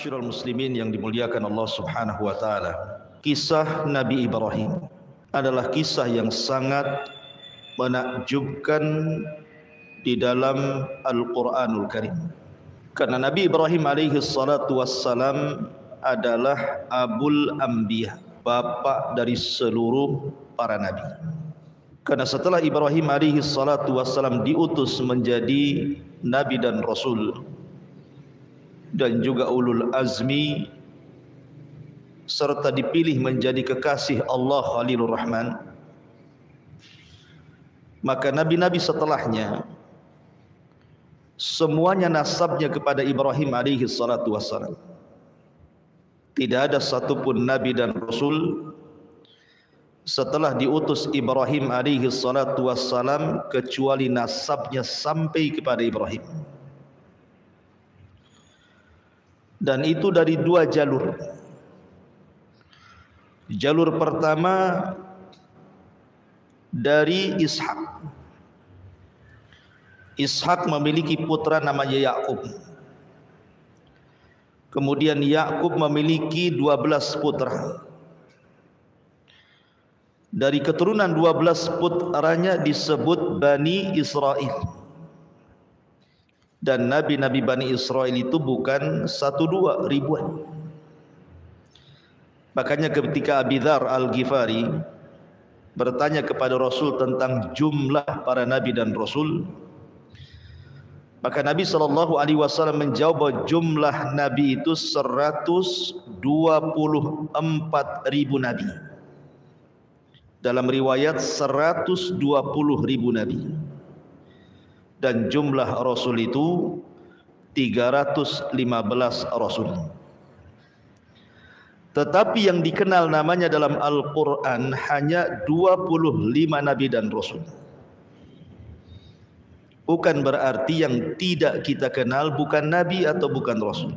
Ma'asyiral muslimin yang dimuliakan Allah Subhanahu wa taala. Kisah Nabi Ibrahim adalah kisah yang sangat menakjubkan di dalam Al-Qur'anul Karim. Karena Nabi Ibrahim alaihi salatu wassalam adalah Abul Anbiya, bapak dari seluruh para nabi. Karena setelah Ibrahim alaihi salatu wassalam diutus menjadi nabi dan rasul dan juga ulul azmi, serta dipilih menjadi kekasih Allah Khalilur Rahman, maka nabi-nabi setelahnya semuanya nasabnya kepada Ibrahim alaihi salatu wassalam. Tidak ada satupun nabi dan rasul setelah diutus Ibrahim alaihi salatu wassalam kecuali nasabnya sampai kepada Ibrahim. Dan itu dari dua jalur. Jalur pertama dari Ishak. Ishak memiliki putra namanya Yakub. Kemudian Yakub memiliki 12 putra. Dari keturunan 12 putranya disebut Bani Israel. Dan nabi-nabi Bani Israel itu bukan 1-2, ribuan. Makanya ketika Abi Dzar Al-Ghifari bertanya kepada Rasul tentang jumlah para nabi dan rasul, maka Nabi SAW menjawab bahwa jumlah nabi itu 124.000 nabi. Dalam riwayat 120.000 nabi. Dan jumlah rasul itu 315 rasul. Tetapi yang dikenal namanya dalam Al-Quran hanya 25 nabi dan rasul. Bukan berarti yang tidak kita kenal bukan nabi atau bukan rasul.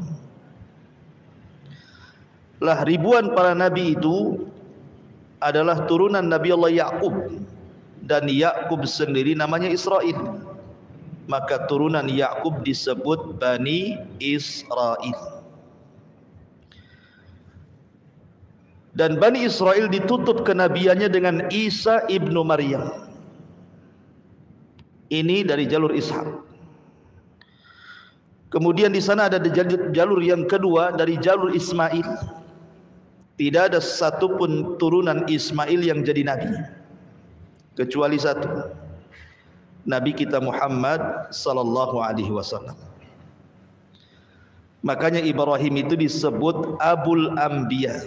Lah ribuan para nabi itu adalah turunan Nabi Allah Yakub, dan Yakub sendiri namanya Israel. Maka turunan Yakub disebut Bani Israel. Dan Bani Israel ditutup kenabiannya dengan Isa ibnu Maryam. Ini dari jalur Ishak. Kemudian di sana ada jalur yang kedua dari jalur Ismail. Tidak ada satupun turunan Ismail yang jadi nabi kecuali satu, Nabi kita Muhammad sallallahu alaihi wasallam. Makanya Ibrahim itu disebut Abul Anbiya,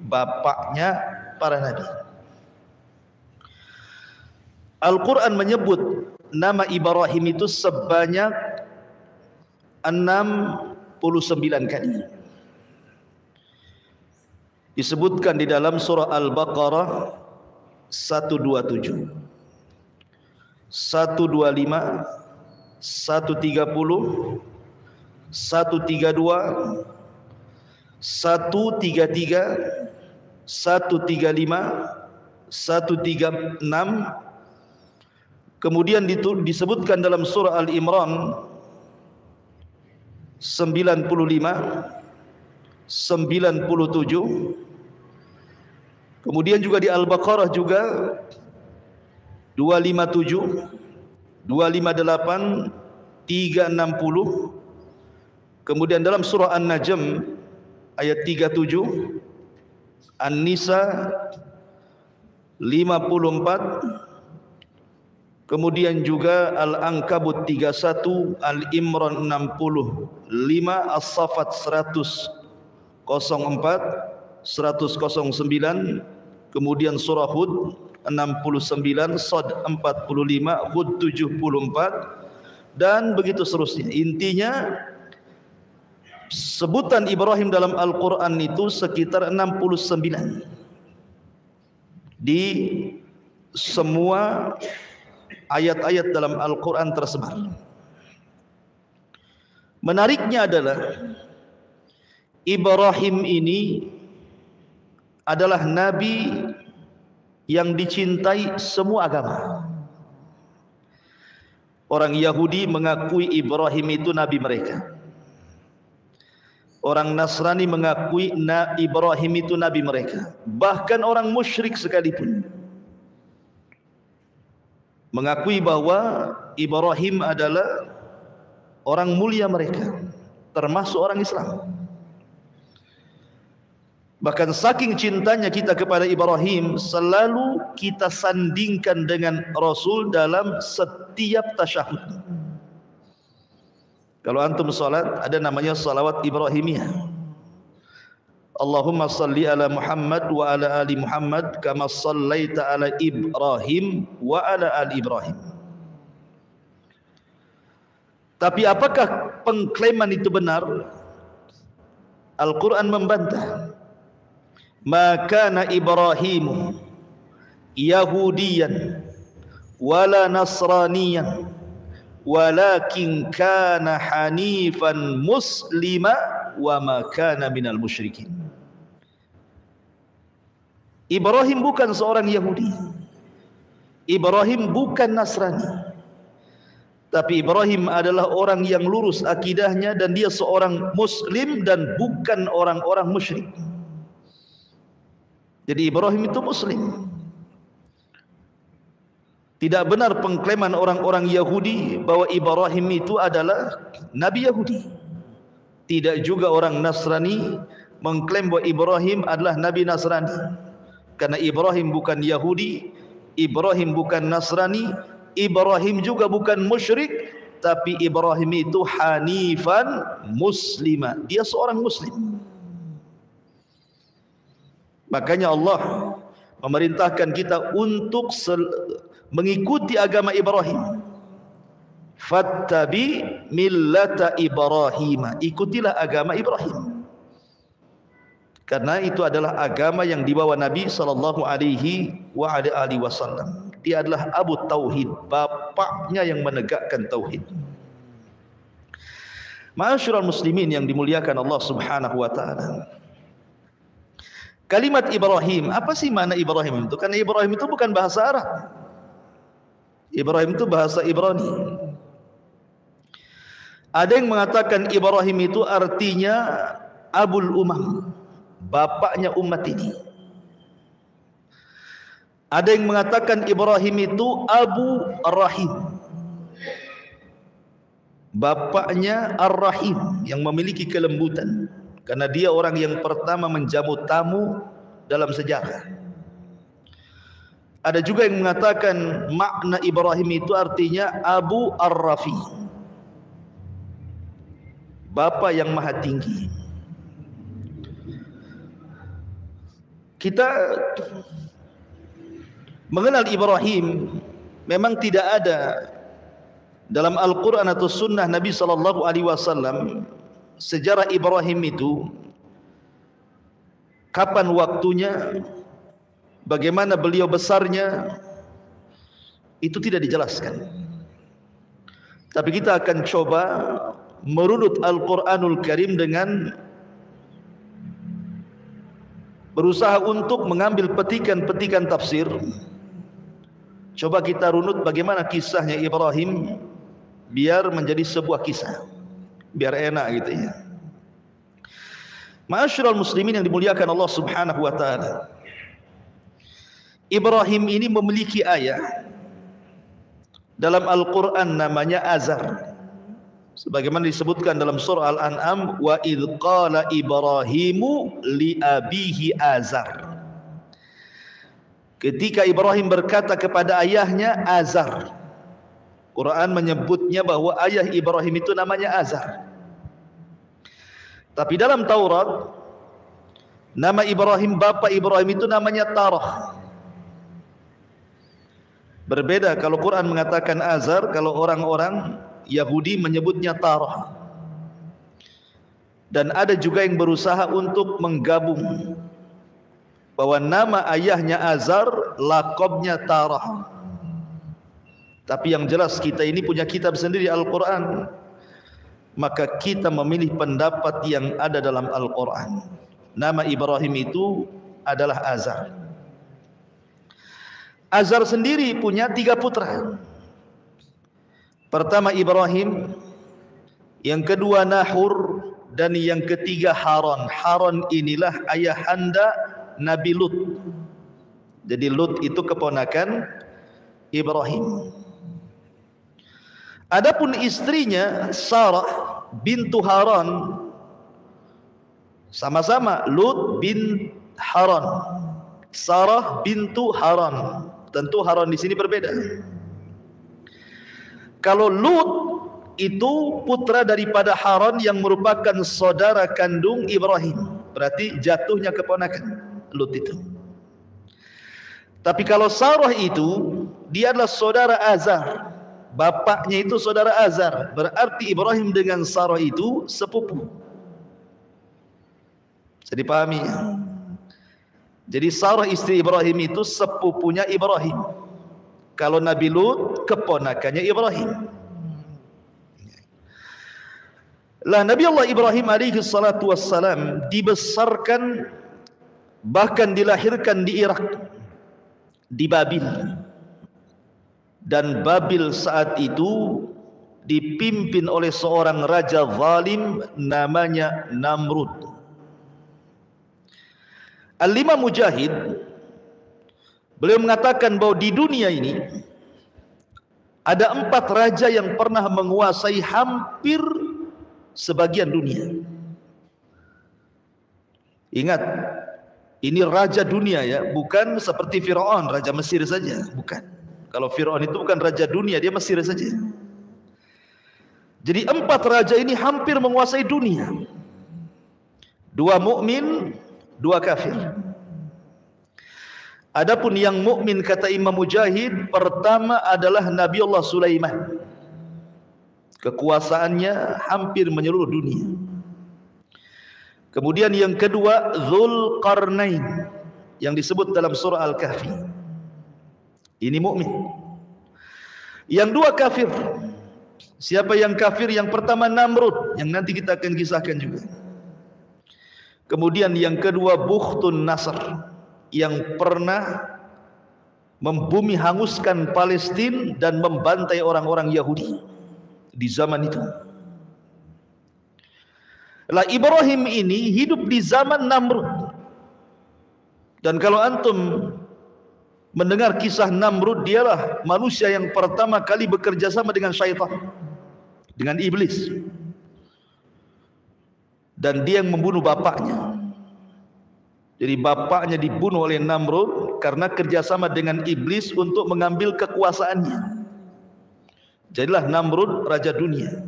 bapaknya para nabi. Al-Quran menyebut nama Ibrahim itu sebanyak 69 kali. Disebutkan di dalam surah Al-Baqarah 127, 125, 130, 132, 133, 135, 136. Kemudian disebutkan dalam surah Al-Imran 95, 97. Kemudian juga di Al-Baqarah juga 257, 258, 360. Kemudian dalam surah An-Najm ayat 37, An-Nisa 54, kemudian juga Al-Ankabut 31, Al-Imran 65, As-Saffat 104, 109, kemudian surah Hud 69, Shad 45, Hud 74, dan begitu seterusnya. Intinya sebutan Ibrahim dalam Al-Quran itu sekitar 69 di semua ayat-ayat dalam Al-Quran tersebar. Menariknya adalah Ibrahim ini adalah nabi yang dicintai semua agama. Orang Yahudi mengakui Ibrahim itu nabi mereka. Orang Nasrani mengakui Ibrahim itu nabi mereka. Bahkan orang musyrik sekalipun mengakui bahwa Ibrahim adalah orang mulia mereka, termasuk orang Islam. Bahkan saking cintanya kita kepada Ibrahim, selalu kita sandingkan dengan Rasul dalam setiap tasyahud. Kalau antum salat, ada namanya salawat Ibrahimiyah. Allahumma salli ala Muhammad wa ala ali Muhammad kama sallaita ala Ibrahim wa ala ali Ibrahim. Tapi apakah pengklaiman itu benar? Al-Quran membantah. Maka kana Ibrahimu Yahudiyan wala Nasraniyan walakin kana hanifan muslima wa ma kana minal musyrikin. Ibrahim bukan seorang Yahudi, Ibrahim bukan Nasrani, tapi Ibrahim adalah orang yang lurus akidahnya dan dia seorang muslim dan bukan orang-orang musyrik. Jadi Ibrahim itu muslim. Tidak benar pengklaiman orang-orang Yahudi bahwa Ibrahim itu adalah Nabi Yahudi. Tidak juga orang Nasrani mengklaim bahwa Ibrahim adalah Nabi Nasrani. Karena Ibrahim bukan Yahudi, Ibrahim bukan Nasrani, Ibrahim juga bukan musyrik, tapi Ibrahim itu hanifan muslima. Dia seorang muslim. Makanya Allah memerintahkan kita untuk mengikuti agama Ibrahim. Fattabi millata Ibrahim. Ikutilah agama Ibrahim. Karena itu adalah agama yang dibawa Nabi sallallahu alaihi wasallam. Dia adalah Abu Tauhid, bapaknya yang menegakkan tauhid. Ma'asyiral muslimin yang dimuliakan Allah Subhanahu wa taala. Kalimat Ibrahim, apa sih makna Ibrahim itu? Karena Ibrahim itu bukan bahasa Arab. Ibrahim itu bahasa Ibrani. Ada yang mengatakan Ibrahim itu artinya Abul Umam, bapaknya umat ini. Ada yang mengatakan Ibrahim itu Abu Ar-Rahim, bapaknya Ar-Rahim yang memiliki kelembutan, karena dia orang yang pertama menjamu tamu dalam sejarah. Ada juga yang mengatakan makna Ibrahim itu artinya Abu Ar-Rafi, bapa yang maha tinggi. Kita mengenal Ibrahim memang tidak ada dalam Al-Quran atau Sunnah Nabi sallallahu alaihi wasallam sejarah Ibrahim itu, kapan waktunya, bagaimana beliau besarnya, itu tidak dijelaskan. Tapi kita akan coba merunut Al-Quranul Karim dengan berusaha untuk mengambil petikan-petikan tafsir. Coba kita runut bagaimana kisahnya Ibrahim biar menjadi sebuah kisah, biar enak gitu ya. Ma'asyiral muslimin yang dimuliakan Allah Subhanahu wa taala. Ibrahim ini memiliki ayah dalam Al-Qur'an namanya Azar. Sebagaimana disebutkan dalam surah Al-An'am, wa idz qala Ibrahimu li abihi Azar. Ketika Ibrahim berkata kepada ayahnya Azar. Quran menyebutnya bahwa ayah Ibrahim itu namanya Azar. Tapi dalam Taurat, nama Ibrahim, bapa Ibrahim itu namanya Tarah. Berbeda kalau Quran mengatakan Azar, kalau orang-orang Yahudi menyebutnya Tarah. Dan ada juga yang berusaha untuk menggabung bahwa nama ayahnya Azar, lakabnya Tarah. Tapi yang jelas kita ini punya kitab sendiri Al-Quran, maka kita memilih pendapat yang ada dalam Al-Quran. Nama Ibrahim itu adalah Azar. Azar sendiri punya 3 putra. Pertama Ibrahim, yang kedua Nahur, dan yang ketiga Haran. Haran inilah ayahanda Nabi Lut. Jadi Lut itu keponakan Ibrahim. Adapun istrinya Sarah bintu Haran, sama-sama Lut bin Haran, Sarah bintu Haran. Tentu Haran di sini berbeda. Kalau Lut itu putra daripada Haran yang merupakan saudara kandung Ibrahim, berarti jatuhnya keponakan Lut itu. Tapi kalau Sarah itu, dia adalah saudara Azar. Bapaknya itu saudara Azar. Berarti Ibrahim dengan Sarah itu sepupu. Bisa dipahami ya? Jadi Sarah istri Ibrahim itu sepupunya Ibrahim. Kalau Nabi Lut keponakannya Ibrahim. Lah Nabi Allah Ibrahim alaihi salatu wassalam dibesarkan, bahkan dilahirkan di Irak, di Babil. Dan Babil saat itu dipimpin oleh seorang raja zalim namanya Namrud. Al-Imam Mujahid beliau mengatakan bahwa di dunia ini ada 4 raja yang pernah menguasai hampir sebagian dunia. Ingat, ini raja dunia ya, bukan seperti Firaun raja Mesir saja, bukan. Kalau Firaun itu bukan raja dunia, dia Mesir saja. Jadi 4 raja ini hampir menguasai dunia. 2 mukmin, 2 kafir. Adapun yang mukmin kata Imam Mujahid, pertama adalah Nabi Allah Sulaiman. Kekuasaannya hampir menyeluruh dunia. Kemudian yang kedua Dzulqarnain yang disebut dalam surah Al-Kahfi. Ini mukmin. Yang 2 kafir. Siapa yang kafir? Yang pertama Namrud, yang nanti kita akan kisahkan juga. Kemudian yang kedua Bukhtun Nasr, yang pernah membumi hanguskan Palestina dan membantai orang-orang Yahudi di zaman itu. Lah Ibrahim ini hidup di zaman Namrud. Dan kalau antum mendengar kisah Namrud, dialah manusia yang pertama kali bekerja sama dengan syaitan, dengan iblis. Dan dia yang membunuh bapaknya. Jadi bapaknya dibunuh oleh Namrud karena kerjasama dengan iblis untuk mengambil kekuasaannya. Jadilah Namrud raja dunia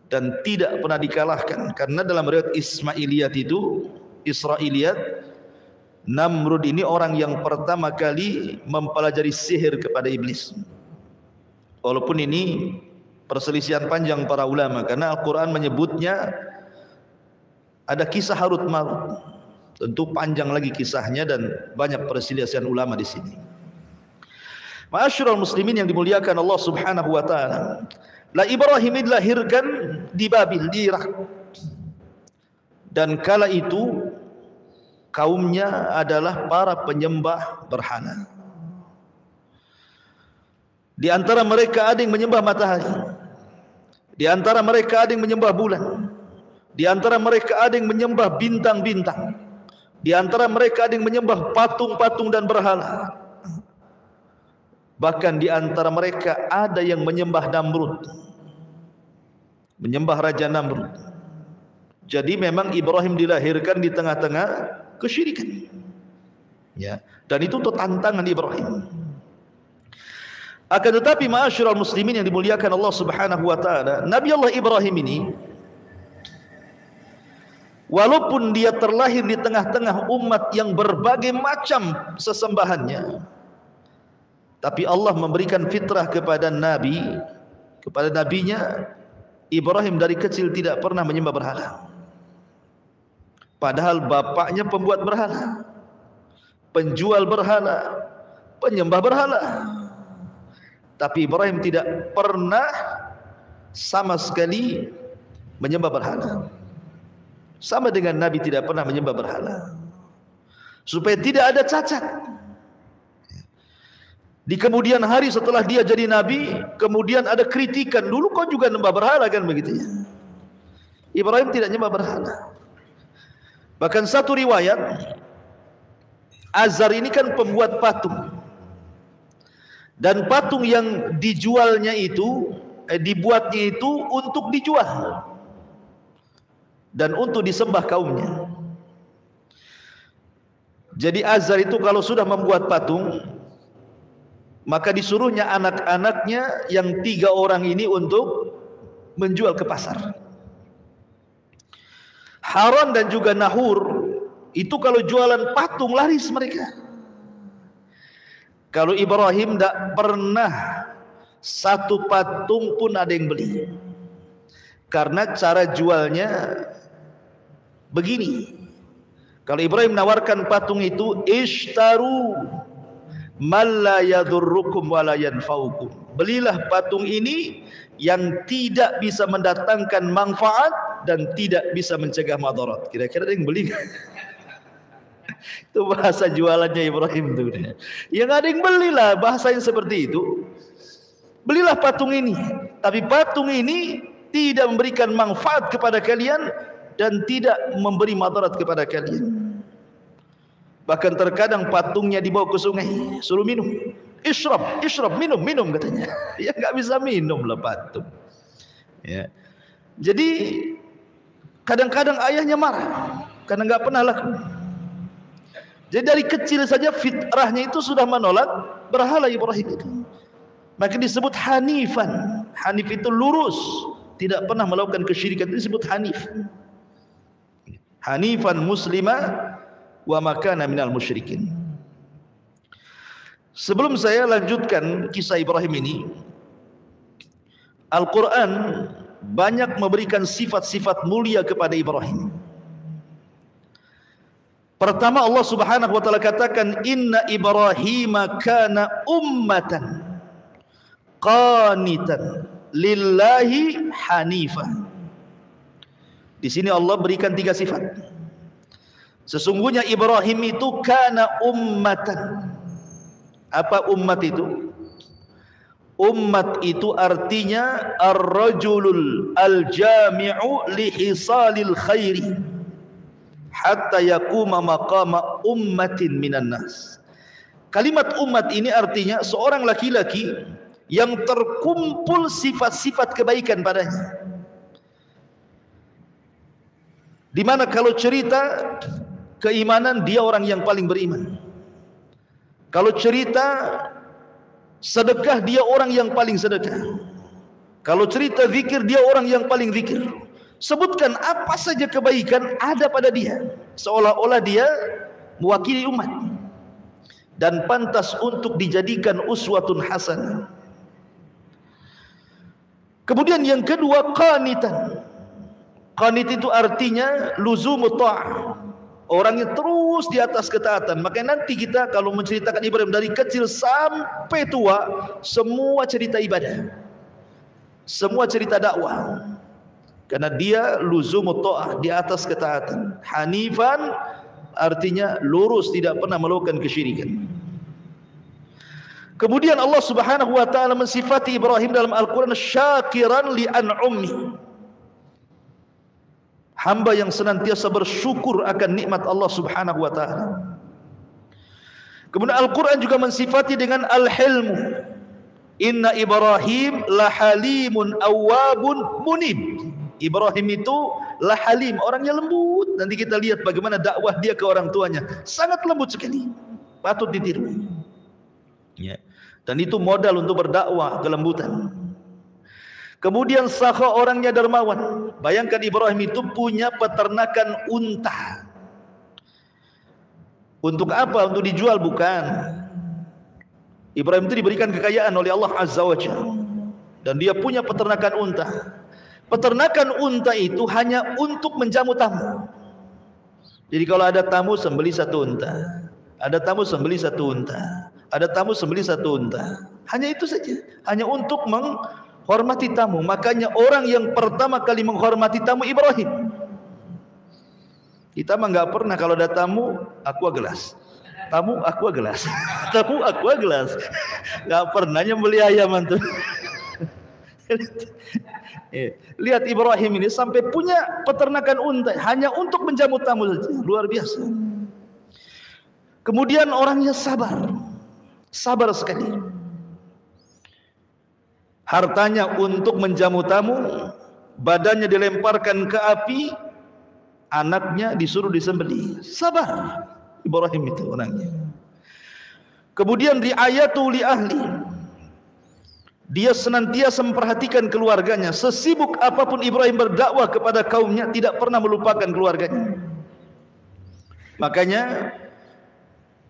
dan tidak pernah dikalahkan. Karena dalam riwayat Ismailiyat itu, Israiliyat, Namrud ini orang yang pertama kali mempelajari sihir kepada iblis. Walaupun ini perselisihan panjang para ulama, karena Al-Quran menyebutnya ada kisah Harut Marut. Tentu panjang lagi kisahnya dan banyak perselisihan ulama di sini. Ma'asyiral muslimin yang dimuliakan Allah Subhanahu wa taala. La Ibrahim dilahirkan di Babil, di Irak. Dan kala itu kaumnya adalah para penyembah berhala. Di antara mereka ada yang menyembah matahari. Di antara mereka ada yang menyembah bulan. Di antara mereka ada yang menyembah bintang-bintang. Di antara mereka ada yang menyembah patung-patung dan berhala. Bahkan di antara mereka ada yang menyembah Namrud, menyembah Raja Namrud. Jadi memang Ibrahim dilahirkan di tengah-tengah kesyirikan, ya, dan itu untuk tantangan Ibrahim. Akan tetapi ma'asyiral muslimin yang dimuliakan Allah Subhanahu wa taala, Nabi Allah Ibrahim ini walaupun dia terlahir di tengah-tengah umat yang berbagai macam sesembahannya, tapi Allah memberikan fitrah kepada Nabi, kepada nabinya. Ibrahim dari kecil tidak pernah menyembah berhala. Padahal bapaknya pembuat berhala, penjual berhala, penyembah berhala. Tapi Ibrahim tidak pernah sama sekali menyembah berhala. Sama dengan Nabi tidak pernah menyembah berhala, supaya tidak ada cacat. Di kemudian hari setelah dia jadi Nabi, kemudian ada kritikan, dulu kau juga menyembah berhala kan begitu ya. Ibrahim tidak nyembah berhala. Bahkan satu riwayat, Azar ini kan pembuat patung. Dan patung yang dijualnya itu, dibuatnya itu untuk dijual dan untuk disembah kaumnya. Jadi Azar itu kalau sudah membuat patung, maka disuruhnya anak-anaknya yang 3 orang ini untuk menjual ke pasar. Haran dan juga Nahur itu kalau jualan patung laris mereka. Kalau Ibrahim tidak pernah satu patung pun ada yang beli, karena cara jualnya begini. Kalau Ibrahim menawarkan patung itu, ishtaru man la yadurrukum wa la yanfa'ukum. Belilah patung ini yang tidak bisa mendatangkan manfaat dan tidak bisa mencegah madarat. Kira-kira ada yang beli? Itu bahasa jualannya Ibrahim itu. Yang ada yang belilah, bahasa yang seperti itu. Belilah patung ini, tapi patung ini tidak memberikan manfaat kepada kalian dan tidak memberi madarat kepada kalian. Bahkan terkadang patungnya dibawa ke sungai, suruh minum. Ishrab, ishrab, minum, minum katanya. Ya nggak bisa minum lah patung. Ya. Jadi kadang-kadang ayahnya marah karena nggak pernah laku. Jadi dari kecil saja fitrahnya itu sudah menolak berhala Ibrahim itu. Maka disebut hanifan. Hanif itu lurus, tidak pernah melakukan kesyirikan, itu disebut hanif. Hanifan muslima wa makana minal musyrikin. Sebelum saya lanjutkan kisah Ibrahim ini, Al-Quran banyak memberikan sifat-sifat mulia kepada Ibrahim. Pertama, Allah Subhanahu wa taala katakan, inna Ibrahima kana ummatan qanitan lillahi hanifah. Di sini Allah berikan 3 sifat. Sesungguhnya Ibrahim itu kana ummatan. Apa ummat itu? Ummat itu artinya ar-rajulul al-jami'u lihisalil khairi hatta yakuma maqama ummatin minan nas. Kalimat umat ini artinya seorang laki-laki yang terkumpul sifat-sifat kebaikan padanya. Di mana kalau cerita keimanan, dia orang yang paling beriman. Kalau cerita sedekah, dia orang yang paling sedekah. Kalau cerita zikir, dia orang yang paling zikir. Sebutkan apa saja kebaikan ada pada dia, seolah-olah dia mewakili umat dan pantas untuk dijadikan uswatun hasanah. Kemudian yang kedua, qanitan. Qanit itu artinya luzumut ta'ah, orang yang terus di atas ketaatan. Makanya nanti kita kalau menceritakan Ibrahim dari kecil sampai tua, semua cerita ibadah, semua cerita dakwah, karena dia luzumut ta'ah, di atas ketaatan. Hanifan artinya lurus, tidak pernah melakukan kesyirikan. Kemudian Allah Subhanahu wa taala mensifati Ibrahim dalam Al-Qur'an syakiran li an'ummi, hamba yang senantiasa bersyukur akan nikmat Allah Subhanahu wa taala. Kemudian Al-Qur'an juga mensifati dengan al-hilmu. Inna Ibrahim lahalimun awwabun munib. Ibrahim itu lahalim, orangnya lembut. Nanti kita lihat bagaimana dakwah dia ke orang tuanya, sangat lembut sekali, patut ditiru. Ya. Dan itu modal untuk berdakwah, kelembutan. Kemudian sakha, orangnya dermawan. Bayangkan Ibrahim itu punya peternakan unta. Untuk apa? Untuk dijual? Bukan. Ibrahim itu diberikan kekayaan oleh Allah Azza wa Jalla, dan dia punya peternakan unta. Peternakan unta itu hanya untuk menjamu tamu. Jadi kalau ada tamu, sembelih 1 unta. Ada tamu, sembelih 1 unta. Ada tamu, sembelih 1 unta. Hanya itu saja, hanya untuk menghormati tamu. Makanya orang yang pertama kali menghormati tamu Ibrahim. Kita mah nggak pernah kalau ada tamu, aqua gelas. Tamu aqua gelas. Tamu aqua gelas. Nggak pernah nyembelih ayam antum. Lihat Ibrahim ini sampai punya peternakan unta hanya untuk menjamu tamu saja. Luar biasa. Kemudian orangnya sabar. Sabar sekali. Hartanya untuk menjamu tamu, badannya dilemparkan ke api, anaknya disuruh disembelih. Sabar Ibrahim itu orangnya. Kemudian riayatu li ahli. Dia senantiasa memperhatikan keluarganya. Sesibuk apapun Ibrahim berdakwah kepada kaumnya, tidak pernah melupakan keluarganya. Makanya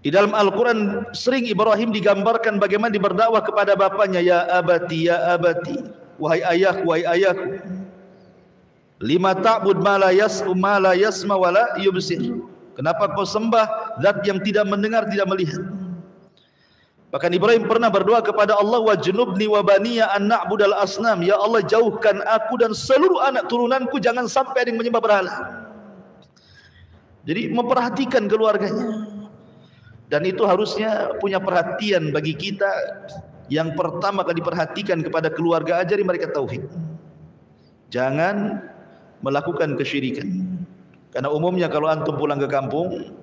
di dalam Al-Quran sering Ibrahim digambarkan bagaimana dia berdakwah kepada bapaknya. Ya abati, wahai ayahku, lima ta'bud ma la yasma wa la yubsir. Kenapa kau sembah zat yang tidak mendengar, tidak melihat? Bahkan Ibrahim pernah berdoa kepada Allah, wajnubni wa baniya an na'budal asnam. Ya Allah, jauhkan aku dan seluruh anak turunanku jangan sampai ada yang menyembah berhala. Jadi memperhatikan keluarganya. Dan itu harusnya punya perhatian bagi kita. Yang pertama kali diperhatikan kepada keluarga, ajari mereka tauhid. Jangan melakukan kesyirikan. Karena umumnya kalau antum pulang ke kampung,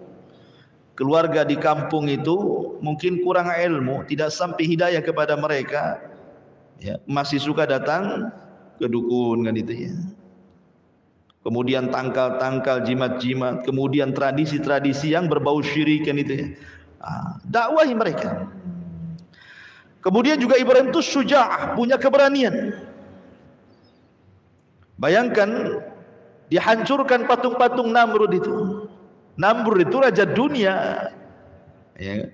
keluarga di kampung itu mungkin kurang ilmu, tidak sampai hidayah kepada mereka, ya, masih suka datang ke dukun kan itu ya. Kemudian tangkal-tangkal, jimat-jimat, kemudian tradisi-tradisi yang berbau syirik kan itu ya. Dakwahi mereka. Kemudian juga Ibrahim itu syuja'ah, punya keberanian. Bayangkan dihancurkan patung-patung Namrud itu. Namrud itu raja dunia, ya.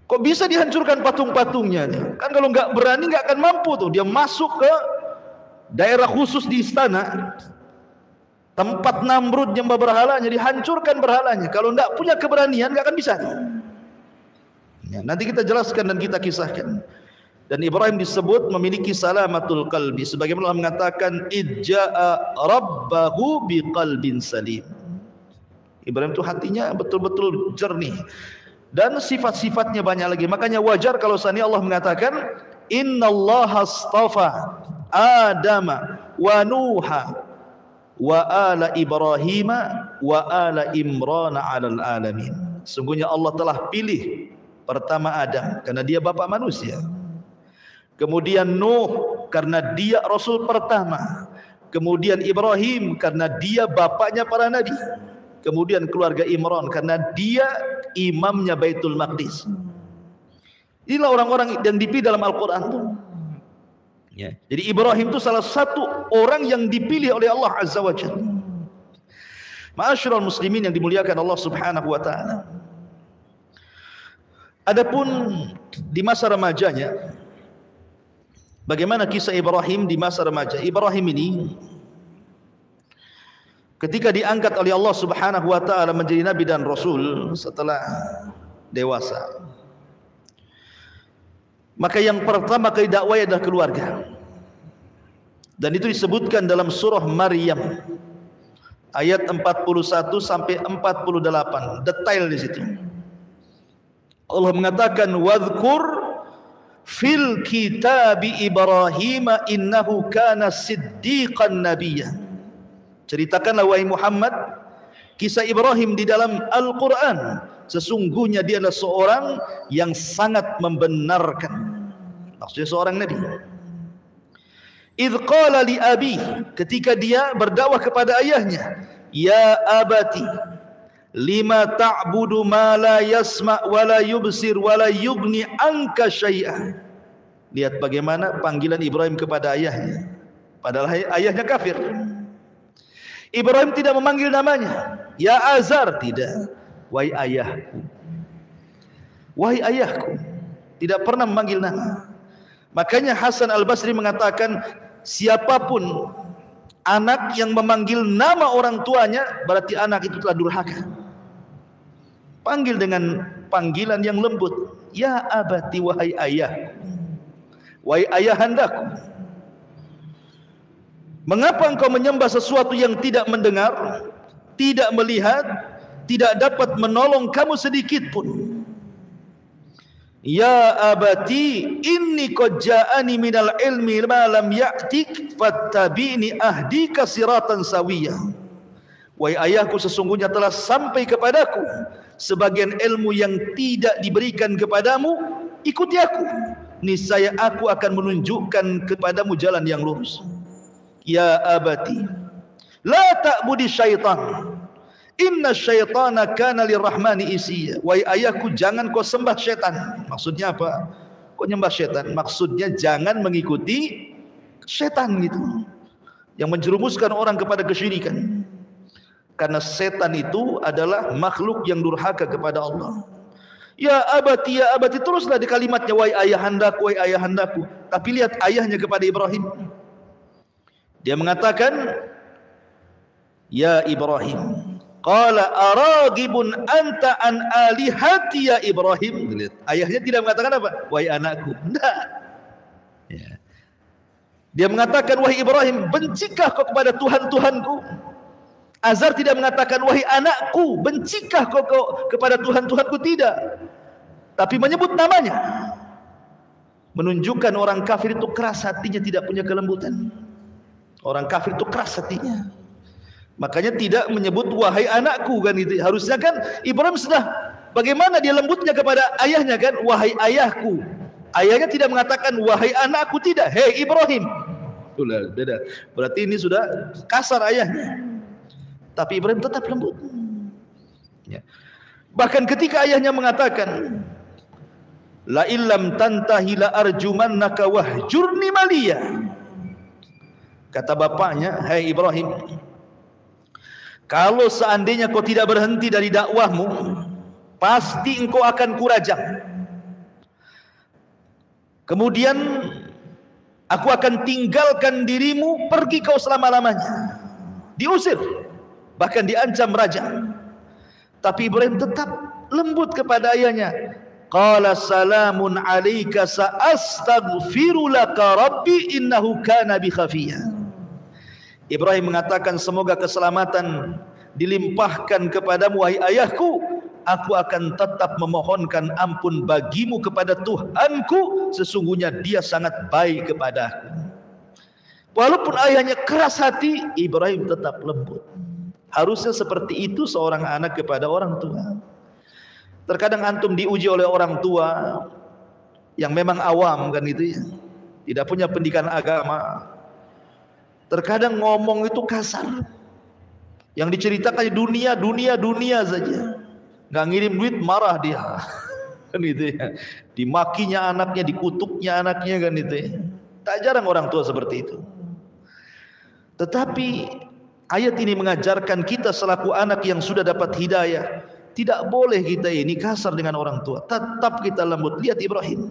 Kok bisa dihancurkan patung-patungnya? Kan kalau nggak berani nggak akan mampu tuh. Dia masuk ke daerah khusus di istana, tempat Namrud nyembah berhalanya, dihancurkan berhalanya. Kalau nggak punya keberanian nggak akan bisa. Ya, nanti kita jelaskan dan kita kisahkan. Dan Ibrahim disebut memiliki salamatul qalbi, sebagaimana Allah mengatakan idja'a rabbahu biqalbin salim. Ibrahim itu hatinya betul-betul jernih dan sifat-sifatnya banyak lagi. Makanya wajar kalau seandainya Allah mengatakan innallaha astafa Adama wa Nuha wa ala Ibrahima wa ala Imran 'alal alamin. Sungguhnya Allah telah pilih pertama Adam karena dia bapak manusia. Kemudian Nuh karena dia rasul pertama. Kemudian Ibrahim karena dia bapaknya para nabi. Kemudian keluarga Imran karena dia imamnya Baitul Maqdis. Inilah orang-orang yang dipilih dalam Al-Quran. Ya. Jadi Ibrahim itu salah satu orang yang dipilih oleh Allah Azza wa Jalla. Ma'asyiral muslimin yang dimuliakan Allah Subhanahu wa taala. Adapun di masa remajanya, bagaimana kisah Ibrahim di masa remaja? Ibrahim ini ketika diangkat oleh Allah Subhanahu wa taala menjadi nabi dan rasul setelah dewasa, maka yang pertama kali dakwah adalah keluarga. Dan itu disebutkan dalam surah Maryam ayat 41 sampai 48, detail di situ. Allah mengatakan wadhkur fil kitabi Ibrahim innahu kana siddiqan nabiyya. Ceritakanlah wahai Muhammad kisah Ibrahim di dalam Al-Quran. Sesungguhnya dia adalah seorang yang sangat membenarkan. Maksudnya seorang nabi. Idh qala li abi, ketika dia berdakwah kepada ayahnya, ya abati lima ta'budu ma la yasma' wa la yubsir wa la yughni anka syai'a. Lihat bagaimana panggilan Ibrahim kepada ayahnya, padahal ayahnya kafir. Ibrahim tidak memanggil namanya ya Azar, tidak, wahai ayahku, wahai ayahku, tidak pernah memanggil nama. Makanya Hasan Al-Basri mengatakan siapapun anak yang memanggil nama orang tuanya berarti anak itu telah durhaka. Panggil dengan panggilan yang lembut, ya abati, wahai ayahku, wahai ayahandaku. Mengapa engkau menyembah sesuatu yang tidak mendengar, tidak melihat, tidak dapat menolong kamu sedikit pun? Ya abati inni qad ja'ani minal ilmi ma lam ya'tik fattabi'ni ahdika siratan sawiyah. Wahai ayahku, sesungguhnya telah sampai kepadaku sebagian ilmu yang tidak diberikan kepadamu, ikuti aku, niscaya aku akan menunjukkan kepadamu jalan yang lurus. Ya abati la ta'budi syaitan, inna syaitana kana lirrahmani isiya. Wahai ayahku, jangan kau sembah syaitan. Maksudnya apa? Kau nyembah syaitan? Maksudnya jangan mengikuti syaitan gitu, yang menjerumuskan orang kepada kesyirikan. Karena setan itu adalah makhluk yang durhaka kepada Allah. Ya abati teruslah di kalimatnya, wahai ayahandaku, wahai ayahandaku. Tapi lihat ayahnya kepada Ibrahim. Dia mengatakan, ya Ibrahim, qala aragibun anta an alihati ya Ibrahim. Lihat, ayahnya tidak mengatakan apa? Wahai anakku. Tidak. Ya. Dia mengatakan, wahai Ibrahim, bencikah kau kepada Tuhan-Tuhanku? Azar tidak mengatakan, wahai anakku, bencikah kau kepada Tuhan-Tuhanku? Tidak. Tapi menyebut namanya. Menunjukkan orang kafir itu keras hatinya, tidak punya kelembutan. Orang kafir itu keras hatinya. Makanya tidak menyebut wahai anakku kan itu. Harusnya kan Ibrahim sudah, bagaimana dia lembutnya kepada ayahnya kan, wahai ayahku. Ayahnya tidak mengatakan wahai anakku, tidak. Hei Ibrahim. Beda. Berarti ini sudah kasar ayahnya. Tapi Ibrahim tetap lembut. Ya. Bahkan ketika ayahnya mengatakan, la illam tantahi la arjumannaka wahjurni maliya. Kata bapaknya, hai Ibrahim, kalau seandainya kau tidak berhenti dari dakwahmu, pasti engkau akan kurajam. Kemudian aku akan tinggalkan dirimu, pergi kau selama-lamanya. Diusir, bahkan diancam raja. Tapi Ibrahim tetap lembut kepada ayahnya. Qala salamun alayka sa'astaghfiru laka rabbi innahu kana bi khafiyya. Ibrahim mengatakan, semoga keselamatan dilimpahkan kepadamu wahai ayahku. Aku akan tetap memohonkan ampun bagimu kepada Tuhanku, sesungguhnya dia sangat baik kepadaku. Walaupun ayahnya keras hati, Ibrahim tetap lembut. Harusnya seperti itu seorang anak kepada orang tua. Terkadang antum diuji oleh orang tua yang memang awam kan itu ya, tidak punya pendidikan agama. Terkadang ngomong itu kasar. Yang diceritakan dunia saja. Nggak ngirim duit marah dia. Kan itu ya. Dimakinya anaknya, dikutuknya anaknya kan itu ya. Tak jarang orang tua seperti itu. Tetapi ayat ini mengajarkan kita selaku anak yang sudah dapat hidayah, tidak boleh kita ini kasar dengan orang tua. Tetap kita lembut. Lihat Ibrahim.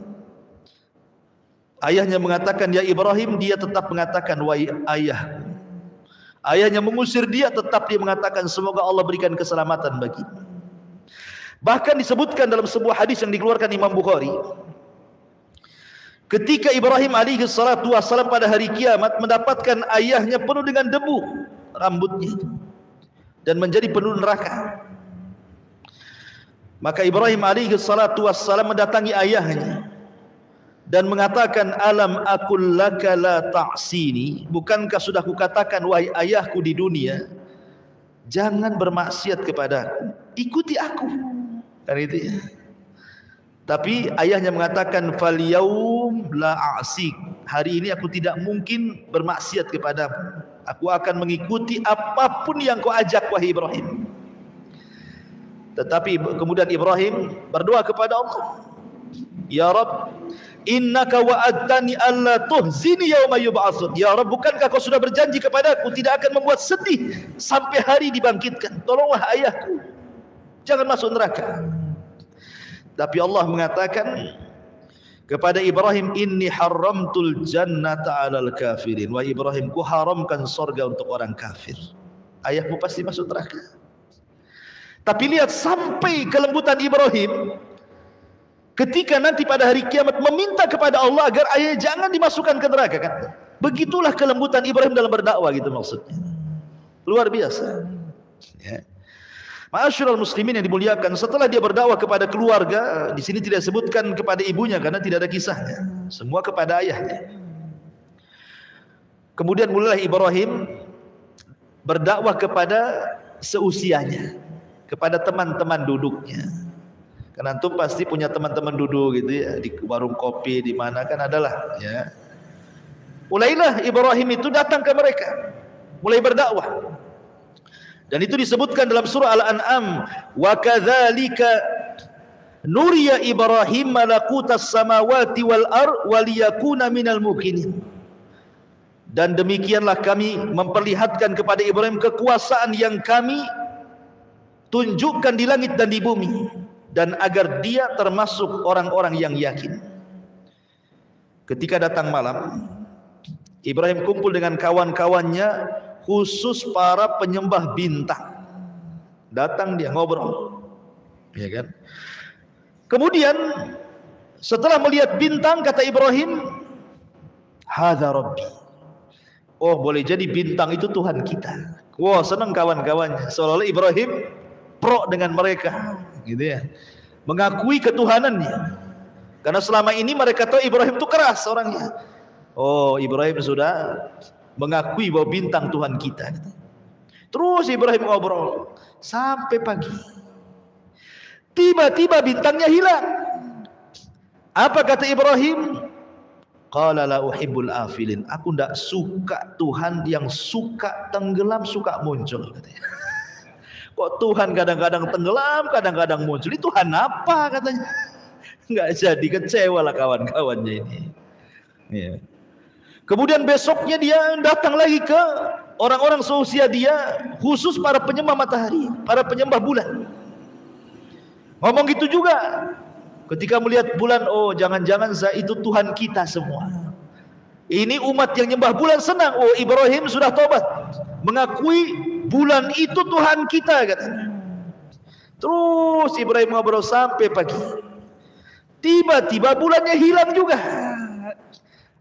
Ayahnya mengatakan ya Ibrahim, dia tetap mengatakan wahai ayah. Ayahnya mengusir dia, tetap dia mengatakan semoga Allah berikan keselamatan bagimu. Bahkan disebutkan dalam sebuah hadis yang dikeluarkan Imam Bukhari, ketika Ibrahim alaihi salatu wassalam pada hari kiamat mendapatkan ayahnya penuh dengan debu rambutnya dan menjadi penuh neraka, maka Ibrahim alaihi salatu wassalam mendatangi ayahnya dan mengatakan, alam aqul laka la ta'sini, bukankah sudah kukatakan wahai ayahku di dunia, jangan bermaksiat kepadaku, ikuti aku. Kan itu ya. Tapi ayahnya mengatakan, fal yaum la a'sik, hari ini aku tidak mungkin bermaksiat kepadamu, aku akan mengikuti apapun yang kau ajak wahai Ibrahim. Tetapi kemudian Ibrahim berdoa kepada Allah, ya Rabb, innaka wa'adtani alla tuhzini yauma yub'atsun. Ya Rabb, bukankah kau sudah berjanji kepadaku tidak akan membuat sedih sampai hari dibangkitkan. Tolonglah ayahku, jangan masuk neraka. Tapi Allah mengatakan kepada Ibrahim, inni haramtul jannata 'alal kafirin. Wahai Ibrahim, ku haramkan surga untuk orang kafir. Ayahmu pasti masuk neraka. Tapi lihat sampai kelembutan Ibrahim ketika nanti pada hari kiamat meminta kepada Allah agar ayah jangan dimasukkan ke neraka kan. Begitulah kelembutan Ibrahim dalam berdakwah gitu maksudnya. Luar biasa. Ya. Ma'asyiral muslimin yang dimuliakan, setelah dia berdakwah kepada keluarga, di sini tidak sebutkan kepada ibunya karena tidak ada kisahnya, semua kepada ayahnya. Kemudian mulailah Ibrahim berdakwah kepada seusianya, kepada teman-teman duduknya. Karena antum pasti punya teman-teman duduk gitu ya, di warung kopi di mana kan adalah ya. Mulailah Ibrahim itu datang ke mereka, mulai berdakwah. Dan itu disebutkan dalam surah Al-An'am, wa kadzalika nuriya Ibrahim malakutas samawati wal ard waliyakuna minal muqinin. Dan demikianlah kami memperlihatkan kepada Ibrahim kekuasaan yang kami tunjukkan di langit dan di bumi, dan agar dia termasuk orang-orang yang yakin. Ketika datang malam, Ibrahim kumpul dengan kawan-kawannya, khusus para penyembah bintang. Datang dia ngobrol, ya kan? Kemudian setelah melihat bintang, kata Ibrahim, hadza rabbi. Oh, boleh jadi bintang itu Tuhan kita. Wah, senang kawan-kawannya. Seolah-olah Ibrahim pro dengan mereka, gitu ya, mengakui ketuhanannya. Karena selama ini mereka tahu Ibrahim itu keras orangnya. Oh, Ibrahim sudah mengakui bahwa bintang Tuhan kita. Terus Ibrahim ngobrol sampai pagi. Tiba-tiba bintangnya hilang. Apa kata Ibrahim? Qala la uhibbul afilin. Aku tidak suka Tuhan yang suka tenggelam, suka muncul, katanya. Kok Tuhan kadang-kadang tenggelam, kadang-kadang muncul? Ini Tuhan apa, katanya? Enggak jadi, kecewa lah kawan-kawannya ini. Ya. Kemudian besoknya dia datang lagi ke orang-orang seusia dia, khusus para penyembah matahari, para penyembah bulan. Ngomong gitu juga. Ketika melihat bulan, oh jangan-jangan itu Tuhan kita semua. Ini umat yang nyembah bulan senang. Oh, Ibrahim sudah tobat, mengakui bulan itu Tuhan kita, katanya. Terus Ibrahim ngobrol sampai pagi. Tiba-tiba bulannya hilang juga.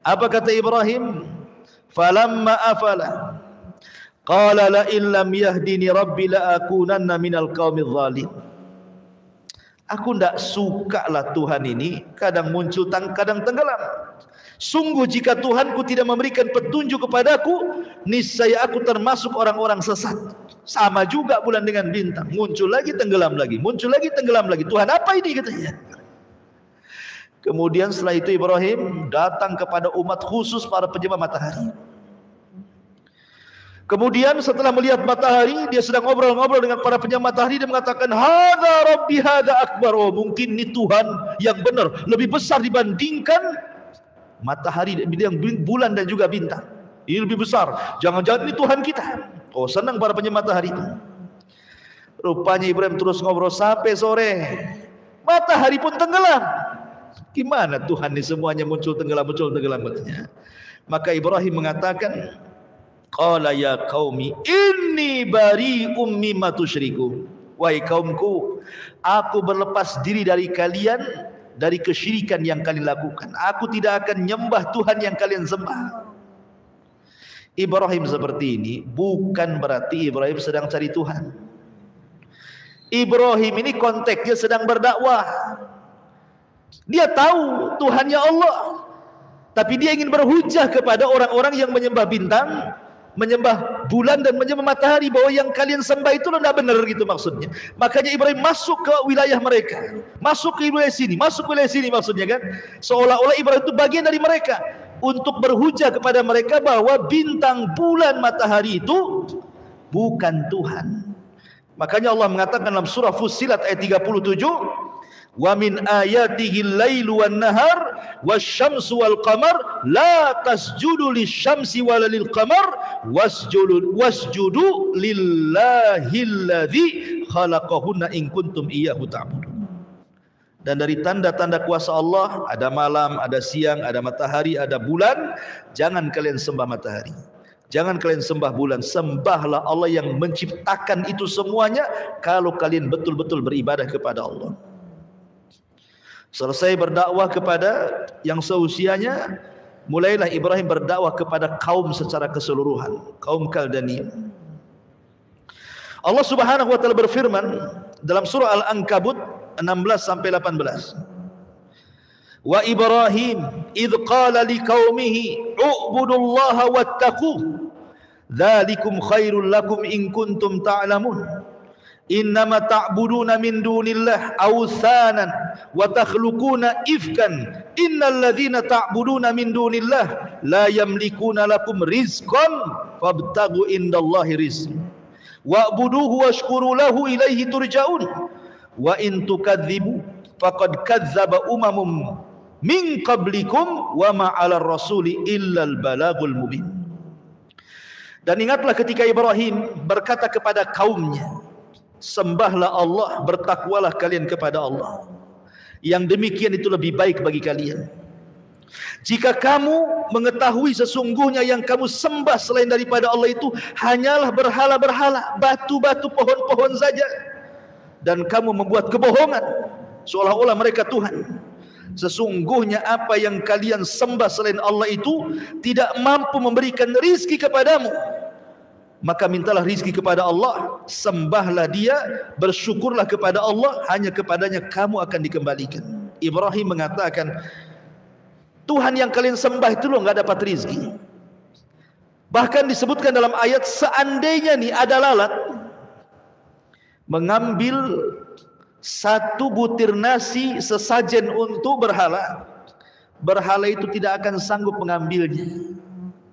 Apa kata Ibrahim? Falamma afala qala la in lam yahdini rabbi la akunanna minal qaumidz zalim. Aku tidak suka lah Tuhan ini kadang muncul, kadang tenggelam. Sungguh jika Tuhanku tidak memberikan petunjuk kepadaku, niscaya aku termasuk orang-orang sesat. Sama juga bulan dengan bintang, muncul lagi tenggelam lagi, muncul lagi tenggelam lagi. Tuhan apa ini, katanya. Kemudian setelah itu Ibrahim datang kepada umat khusus para penyembah matahari. Kemudian setelah melihat matahari, dia sedang ngobrol-ngobrol dengan para penyembah matahari. Dia mengatakan, hadza rabbi hadza akbar. Oh, mungkin ini Tuhan yang benar, lebih besar dibandingkan matahari, bulan dan juga bintang. Ini lebih besar, jangan-jangan ini Tuhan kita. Oh, senang para penyembah matahari itu. Rupanya Ibrahim terus ngobrol sampai sore. Matahari pun tenggelam. Gimana Tuhan ini semuanya muncul tenggelam katanya. Maka Ibrahim mengatakan, qala ya qaumi inni bari'um mimma tusyriku. Wahai kaumku, aku berlepas diri dari kalian, dari kesyirikan yang kalian lakukan. Aku tidak akan nyembah Tuhan yang kalian sembah. Ibrahim seperti ini bukan berarti Ibrahim sedang cari Tuhan. Ibrahim ini konteksnya sedang berdakwah. Dia tahu Tuhannya Allah, tapi dia ingin berhujah kepada orang-orang yang menyembah bintang, menyembah bulan dan menyembah matahari, bahwa yang kalian sembah itu tidak benar, gitu maksudnya. Makanya Ibrahim masuk ke wilayah mereka, masuk ke wilayah sini, masuk ke wilayah sini, maksudnya kan, seolah-olah Ibrahim itu bagian dari mereka, untuk berhujah kepada mereka bahwa bintang, bulan, matahari itu bukan Tuhan. Makanya Allah mengatakan dalam surah Fussilat ayat 37, wa min ayatihi al-lailu wan-nahar wasyamsu wal-qamar la tasjudu lisyamsi wala lil-qamar wasjudu lillahi alladzi khalaqahunna in kuntum iyyahu ta'budun. Dan dari tanda-tanda kuasa Allah ada malam, ada siang, ada matahari, ada bulan. Jangan kalian sembah matahari, jangan kalian sembah bulan, sembahlah Allah yang menciptakan itu semuanya kalau kalian betul-betul beribadah kepada Allah. Selesai berdakwah kepada yang seusianya, mulailah Ibrahim berdakwah kepada kaum secara keseluruhan, kaum Kaldania. Allah Subhanahu wa taala berfirman dalam surah Al-Ankabut 16 sampai 18. Wa Ibrahim idh qala liqaumihi u'budullaha wattaquh dzalikum khairul lakum in kuntum ta'lamun innama ta'buduna min dunillah awthanan wa takhluquna ifkan innal ladzina ta'buduna min dunillah la yamlikuna lakum rizqan fabtaghu indallahi rizq wa'buduhu washkuru lahu ilaihi turja'un wa in tukadzibu faqad kadzdzaba umamum min qablikum wa ma 'alar rasuli illal balagul mubin. Dan ingatlah ketika Ibrahim berkata kepada kaumnya, sembahlah Allah, bertakwalah kalian kepada Allah, yang demikian itu lebih baik bagi kalian. Jika kamu mengetahui sesungguhnya yang kamu sembah selain daripada Allah itu hanyalah berhala-berhala, batu-batu, pohon-pohon saja, dan kamu membuat kebohongan seolah-olah mereka Tuhan. Sesungguhnya apa yang kalian sembah selain Allah itu tidak mampu memberikan rizki kepadamu. Maka mintalah rizki kepada Allah, sembahlah Dia, bersyukurlah kepada Allah, hanya kepadanya kamu akan dikembalikan. Ibrahim mengatakan, Tuhan yang kalian sembah itu loh nggak dapat rizki. Bahkan disebutkan dalam ayat, seandainya nih ada lalat mengambil satu butir nasi sesajen untuk berhala, berhala itu tidak akan sanggup mengambilnya.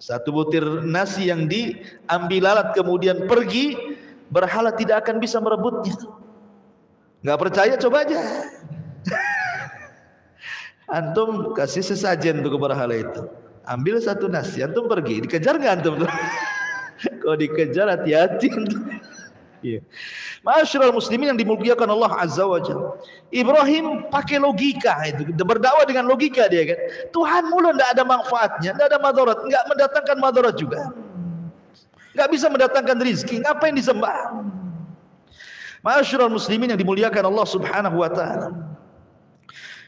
Satu butir nasi yang diambil lalat kemudian pergi, berhala tidak akan bisa merebutnya. Nggak percaya, coba aja. Antum kasih sesajen untuk berhala itu, ambil satu nasi, antum pergi, dikejar nggak antum? Kalau dikejar hati-hati antum. Iya. Ma'asyiral muslimin yang dimuliakan Allah Azza wa Jalla, Ibrahim pakai logika itu, berdakwah dengan logika dia kan. Tuhan mulu enggak ada manfaatnya, enggak ada madarat, enggak mendatangkan madarat juga. Enggak bisa mendatangkan rizki, ngapain disembah? Ma'asyiral muslimin yang dimuliakan Allah Subhanahu wa taala.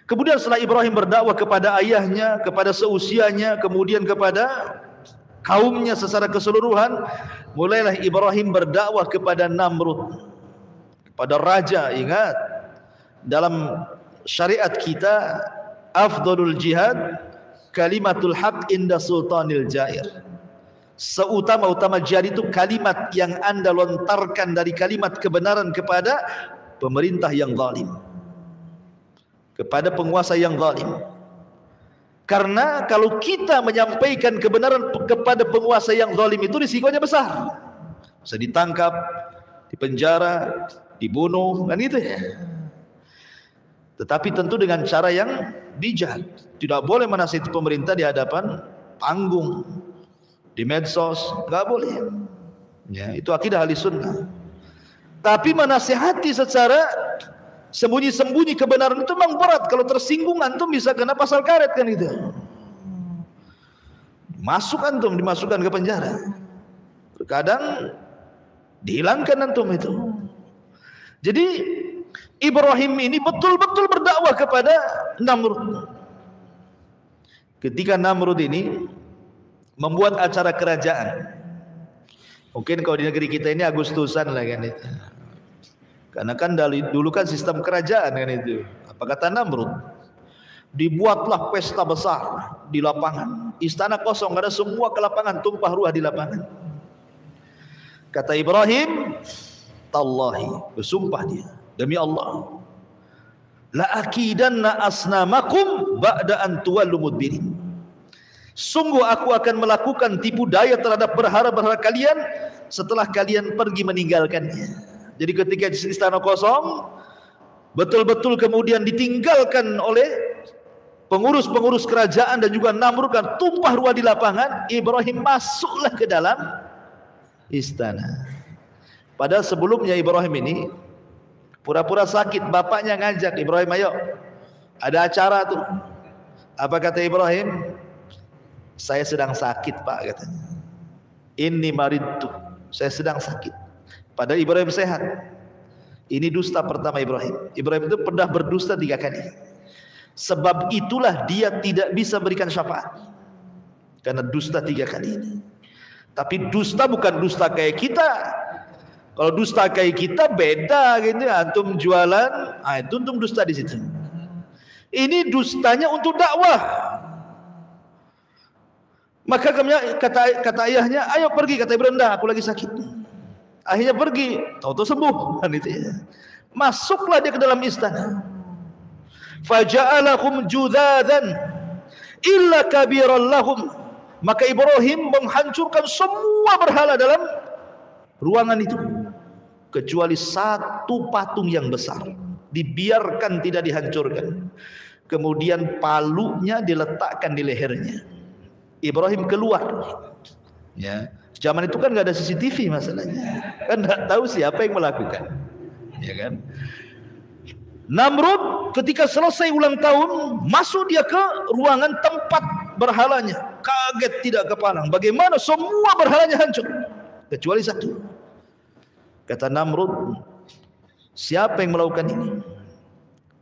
Kemudian setelah Ibrahim berdakwah kepada ayahnya, kepada seusianya, kemudian kepada kaumnya secara keseluruhan, mulailah Ibrahim berdakwah kepada Namrud, kepada raja. Ingat, dalam syariat kita afdalul jihad kalimatul haq inda sultanil jair. Seutama-utama jihad itu kalimat yang anda lontarkan dari kalimat kebenaran kepada pemerintah yang zalim, kepada penguasa yang zalim. Karena kalau kita menyampaikan kebenaran kepada penguasa yang zalim itu risikonya besar. Bisa ditangkap, dipenjara, dibunuh, kan gitu ya. Tetapi tentu dengan cara yang bijak. Tidak boleh menasihati pemerintah di hadapan panggung, di medsos, nggak boleh. Ya, itu akidah ahli sunnah. Tapi menasihati secara sembunyi-sembunyi kebenaran itu memang berat. Kalau tersinggung antum bisa kena pasal karet kan gitu. Masuk antum, dimasukkan ke penjara. Terkadang dihilangkan antum itu. Jadi Ibrahim ini betul-betul berdakwah kepada Namrud. Ketika Namrud ini membuat acara kerajaan, mungkin kalau di negeri kita ini Agustusan lah kan itu. Karena kan dulu kan sistem kerajaan kan itu. Apa kata Namrud? Dibuatlah pesta besar di lapangan. Istana kosong, ada semua ke lapangan, tumpah ruah di lapangan. Kata Ibrahim, tallahi, bersumpah dia, demi Allah, la akidanna asnamakum ba'da an tuwallu mudbirin. Sungguh aku akan melakukan tipu daya terhadap berhala-berhala kalian setelah kalian pergi meninggalkannya. Jadi ketika istana kosong, betul-betul kemudian ditinggalkan oleh pengurus-pengurus kerajaan dan juga Namrud, kan tumpah ruah di lapangan, Ibrahim masuklah ke dalam istana. Padahal sebelumnya Ibrahim ini pura-pura sakit, bapaknya ngajak, Ibrahim ayo, ada acara tuh. Apa kata Ibrahim? Saya sedang sakit pak, katanya. Inni maridtu, saya sedang sakit. Padahal Ibrahim sehat. Ini dusta pertama Ibrahim. Ibrahim itu pernah berdusta 3 kali. Sebab itulah dia tidak bisa berikan syafaat, karena dusta 3 kali ini. Tapi dusta bukan dusta kayak kita. Kalau dusta kayak kita beda gitu. Antum jualan, itu antum dusta di situ. Ini dustanya untuk dakwah. Maka kata ayahnya, ayo pergi. Kata Ibrahim, dah aku lagi sakit. Akhirnya pergi, tahu-tahu sembuh. Masuklah dia ke dalam istana. Faja'alahum judzadan illa kabiran lahum. Maka Ibrahim menghancurkan semua berhala dalam ruangan itu, kecuali satu patung yang besar. Dibiarkan tidak dihancurkan. Kemudian palunya diletakkan di lehernya. Ibrahim keluar. Ya, zaman itu kan nggak ada CCTV masalahnya, kan nggak tahu siapa yang melakukan, ya kan? Namrud ketika selesai ulang tahun, masuk dia ke ruangan tempat berhalanya, kaget tidak kepalang, bagaimana semua berhalanya hancur kecuali satu. Kata Namrud, siapa yang melakukan ini?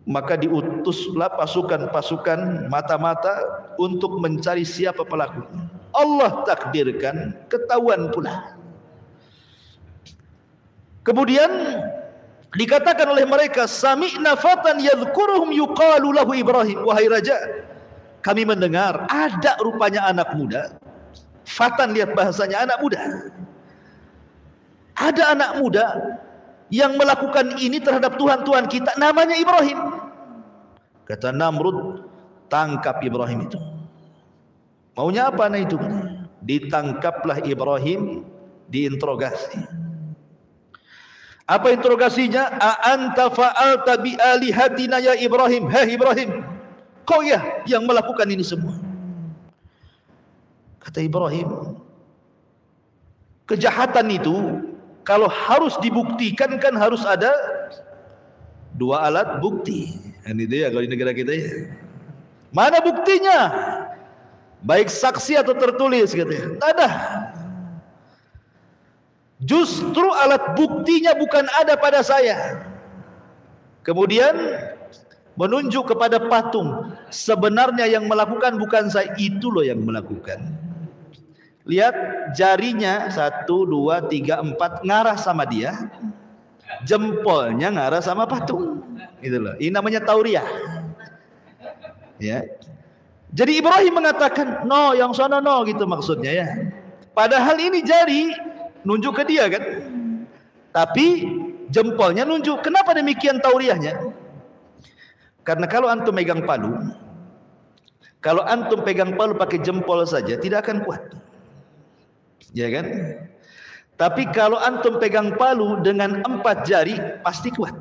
Maka diutuslah pasukan-pasukan mata-mata untuk mencari siapa pelakunya. Allah takdirkan, ketahuan pula. Kemudian dikatakan oleh mereka, sami'na fatan yadhkuruhum yuqalu lahu Ibrahim. Wahai raja, kami mendengar ada rupanya anak muda. Fatan, lihat bahasanya, anak muda. Ada anak muda yang melakukan ini terhadap Tuhan-Tuhan kita, namanya Ibrahim. Kata Namrud, tangkap Ibrahim itu. Maunya apa anak itu? Ditangkaplah Ibrahim, diinterogasi. Apa interogasinya? A anta fa'alta bi alihatina ya Ibrahim. Hei Ibrahim, kau ya yang melakukan ini semua. Kata Ibrahim, kejahatan itu kalau harus dibuktikan kan harus ada dua alat bukti. Ini dia kalau di negara kita ya. Mana buktinya? Baik saksi atau tertulis katanya. Tak ada. Justru alat buktinya bukan ada pada saya. Kemudian menunjuk kepada patung. Sebenarnya yang melakukan bukan saya, itu loh yang melakukan. Lihat jarinya 1, 2, 3, 4 ngarah sama dia, jempolnya ngarah sama patung. Itu loh. Ini namanya tauriah. Ya. Jadi Ibrahim mengatakan no, yang sana no, gitu maksudnya ya. Padahal ini jari nunjuk ke dia kan, tapi jempolnya nunjuk. Kenapa demikian tauriahnya? Karena kalau antum megang palu, kalau antum pegang palu pakai jempol saja tidak akan kuat. Ya kan? Tapi kalau antum pegang palu dengan 4 jari pasti kuat.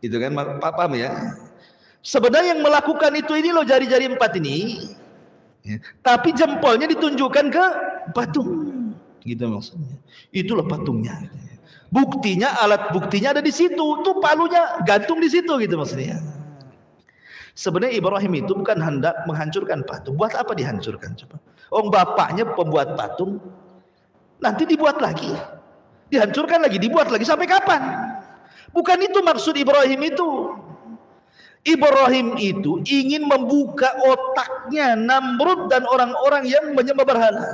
Itu kan, paham ya? Sebenarnya yang melakukan itu ini loh, jari-jari 4 ini. Ya. Tapi jempolnya ditunjukkan ke patung. Gitu maksudnya. Itulah patungnya. Buktinya, alat buktinya ada di situ. Tuh palunya gantung di situ gitu maksudnya. Sebenarnya Ibrahim itu bukan hendak menghancurkan patung. Buat apa dihancurkan coba? Bapaknya pembuat patung, nanti dibuat lagi, dihancurkan lagi, dibuat lagi, sampai kapan? Bukan itu maksud Ibrahim itu. Ibrahim itu ingin membuka otaknya Namrud dan orang-orang yang menyembah berhala.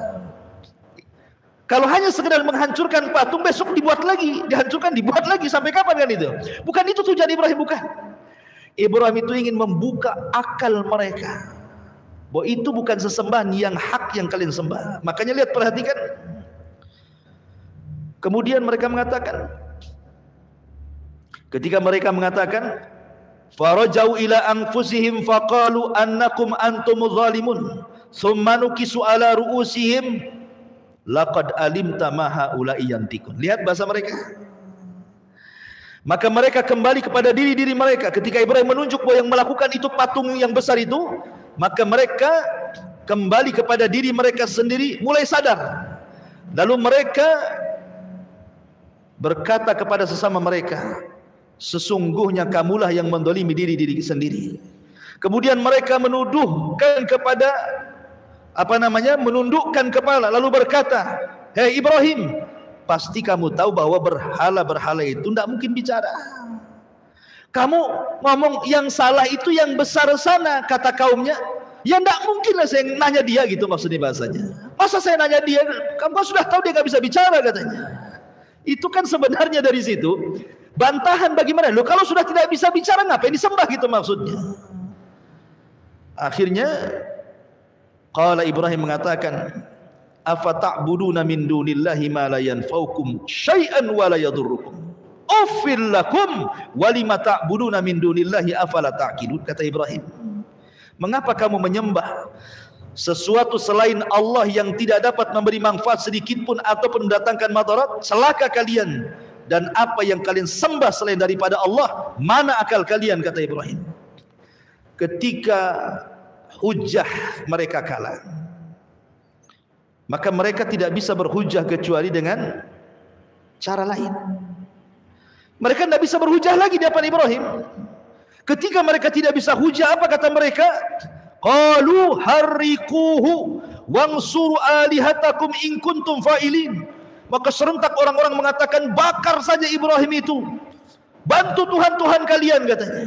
Kalau hanya sekedar menghancurkan patung, besok dibuat lagi, dihancurkan, dibuat lagi, sampai kapan kan itu? Bukan itu tujuan Ibrahim, bukan. Ibrahim itu ingin membuka akal mereka bahwa itu bukan sesembahan yang hak yang kalian sembah. Makanya lihat, perhatikan. Kemudian mereka mengatakan, ketika mereka mengatakan, farajau ila anfusihim faqalu annakum antumuz zalimun summa nukisu ala ru'usihim laqad alimta ma haula'i yantikun. Lihat bahasa mereka. Maka mereka kembali kepada diri-diri mereka. Ketika Ibrahim menunjuk bahwa yang melakukan itu patung yang besar itu, maka mereka kembali kepada diri mereka sendiri, mulai sadar. Lalu mereka berkata kepada sesama mereka, sesungguhnya kamulah yang mendolimi diri-diri sendiri. Kemudian mereka menuduhkan kepada menundukkan kepala, lalu berkata, hei Ibrahim, pasti kamu tahu bahwa berhala-berhala itu tidak mungkin bicara. Kamu ngomong yang salah itu yang besar sana, kata kaumnya. Ya tidak mungkin lah saya nanya dia, gitu maksudnya bahasanya. Masa saya nanya dia, kamu sudah tahu dia nggak bisa bicara katanya. Itu kan sebenarnya dari situ bantahan bagaimana? Loh kalau sudah tidak bisa bicara ngapain disembah gitu maksudnya. Akhirnya qala Ibrahim mengatakan, afata'buduna min dunillahi ma la yanfa'ukum syai'an wa la yadurrukum. Uffil lakum wa lima ta'buduna min dunillahi afala ta'qilun. Kata Ibrahim, mengapa kamu menyembah sesuatu selain Allah yang tidak dapat memberi manfaat sedikit pun ataupun mendatangkan madarat? Celaka kalian. Dan apa yang kalian sembah selain daripada Allah, mana akal kalian? Kata Ibrahim. Ketika hujah mereka kalah, maka mereka tidak bisa berhujah kecuali dengan cara lain. Mereka tidak bisa berhujah lagi di hadapan Ibrahim. Ketika mereka tidak bisa hujah, apa kata mereka? Qalu harriquhu wansuru alihatakum in kuntum fa'ilin. Maka serentak orang-orang mengatakan, bakar saja Ibrahim itu, bantu Tuhan-Tuhan kalian katanya,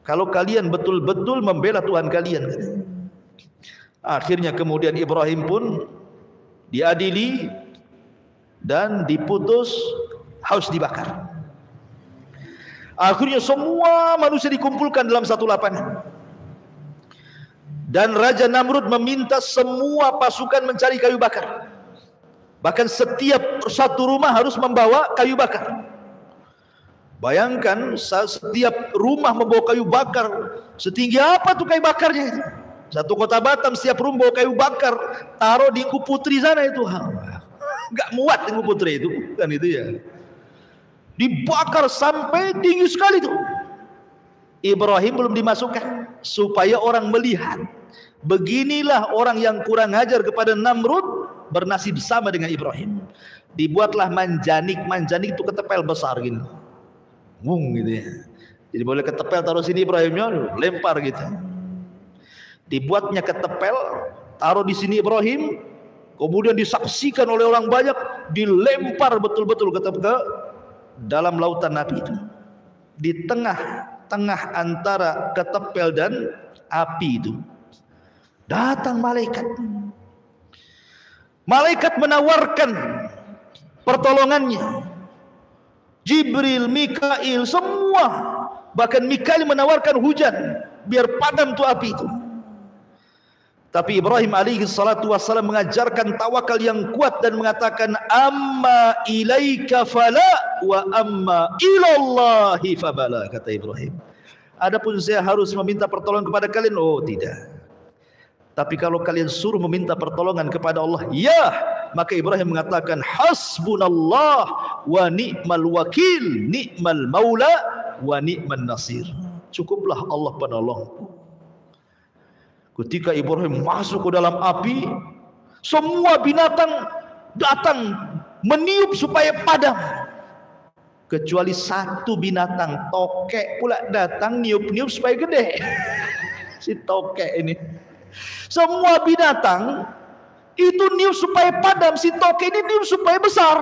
kalau kalian betul-betul membela Tuhan kalian katanya. Akhirnya kemudian Ibrahim pun diadili dan diputus harus dibakar. Akhirnya semua manusia dikumpulkan dalam satu lapangan, dan Raja Namrud meminta semua pasukan mencari kayu bakar. Bahkan setiap satu rumah harus membawa kayu bakar. Bayangkan setiap rumah membawa kayu bakar. Setinggi apa tuh kayu bakarnya itu? Satu kota Batam setiap rumah bawa kayu bakar, taruh di Engku Putri sana itu. Enggak muat Engku Putri itu, kan itu ya. Dibakar sampai tinggi sekali tuh. Ibrahim belum dimasukkan supaya orang melihat. Beginilah orang yang kurang ajar kepada Namrud bernasib sama dengan Ibrahim. Dibuatlah manjanik itu ketepel besar gini, gitu ya. Jadi boleh ketepel taruh sini Ibrahimnya, lempar gitu. Dibuatnya ketepel, taruh di sini Ibrahim, kemudian disaksikan oleh orang banyak, dilempar betul-betul ke dalam lautan api itu. Di tengah antara ketepel dan api itu datang malaikat. Malaikat menawarkan pertolongannya. Jibril, Mikail, semua. Bahkan Mikail menawarkan hujan biar padam tuh api itu. Tapi Ibrahim alaihi salatu wassalam mengajarkan tawakal yang kuat dan mengatakan, amma ilaika fala wa amma ilallahi fabala. Kata Ibrahim, adapun saya harus meminta pertolongan kepada kalian, oh tidak. Tapi kalau kalian suruh meminta pertolongan kepada Allah, ya. Maka Ibrahim mengatakan, hasbunallah wa ni'mal wakil, ni'mal maula wa ni'man nasir. Cukuplah Allah penolong. Ketika Ibrahim masuk ke dalam api, semua binatang datang meniup supaya padam, kecuali satu binatang, tokek pula datang niup-niup supaya gede. Si tokek ini. Semua binatang itu niup supaya padam, si tokek ini niup supaya besar.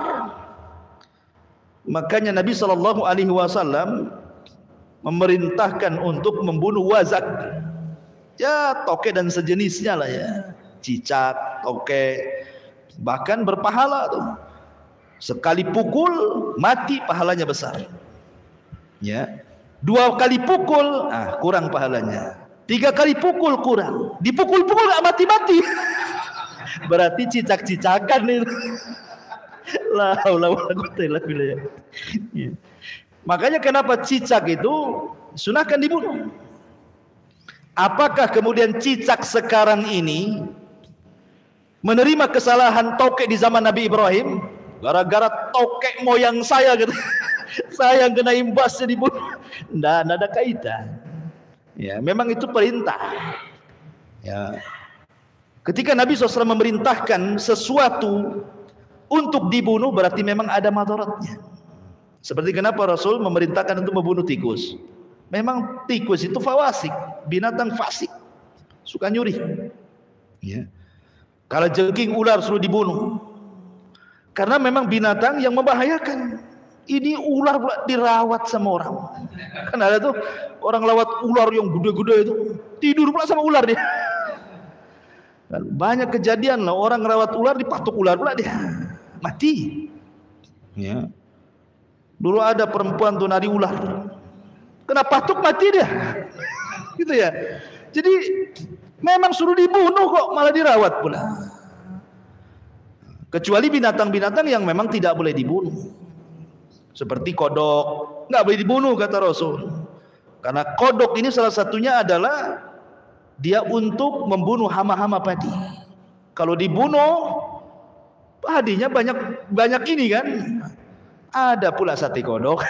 Makanya Nabi SAW memerintahkan untuk membunuh wazak. Ya tokek dan sejenisnya lah ya, cicak, tokek, bahkan berpahala tuh. Sekali pukul mati pahalanya besar. Ya, 2 kali pukul kurang pahalanya. 3 kali pukul kurang. Dipukul-pukul gak mati-mati. Berarti cicak-cicakan itu. La haula wala quwwata illa billah. Makanya kenapa cicak itu sunahkan dibunuh? Apakah kemudian cicak sekarang ini menerima kesalahan tokek di zaman Nabi Ibrahim? Gara-gara tokek moyang saya gitu. Saya yang kena imbasnya dibunuh. Nggak ada kaitan. Ya, memang itu perintah. Ya. Ketika Nabi SAW memerintahkan sesuatu untuk dibunuh, berarti memang ada madaratnya. Seperti kenapa Rasul memerintahkan untuk membunuh tikus. Memang tikus itu fawasik, binatang fasik, suka nyuri. Ya. Kalau jengking, ular suruh dibunuh, karena memang binatang yang membahayakan. Ini ular pula dirawat sama orang. Kan ada tuh orang lawat ular yang gede-gede itu, tidur pula sama ular dia. Banyak kejadian lah orang rawat ular, dipatuk ular pula dia mati. Ya. Dulu ada perempuan tuh nari ular. Kena patuk mati dia. Gitu ya. Jadi memang suruh dibunuh kok malah dirawat pula. Kecuali binatang-binatang yang memang tidak boleh dibunuh. Seperti kodok, nggak boleh dibunuh kata Rasul. Karena kodok ini salah satunya adalah dia untuk membunuh hama-hama padi. Kalau dibunuh, padinya banyak ini kan. Ada pula sate kodok.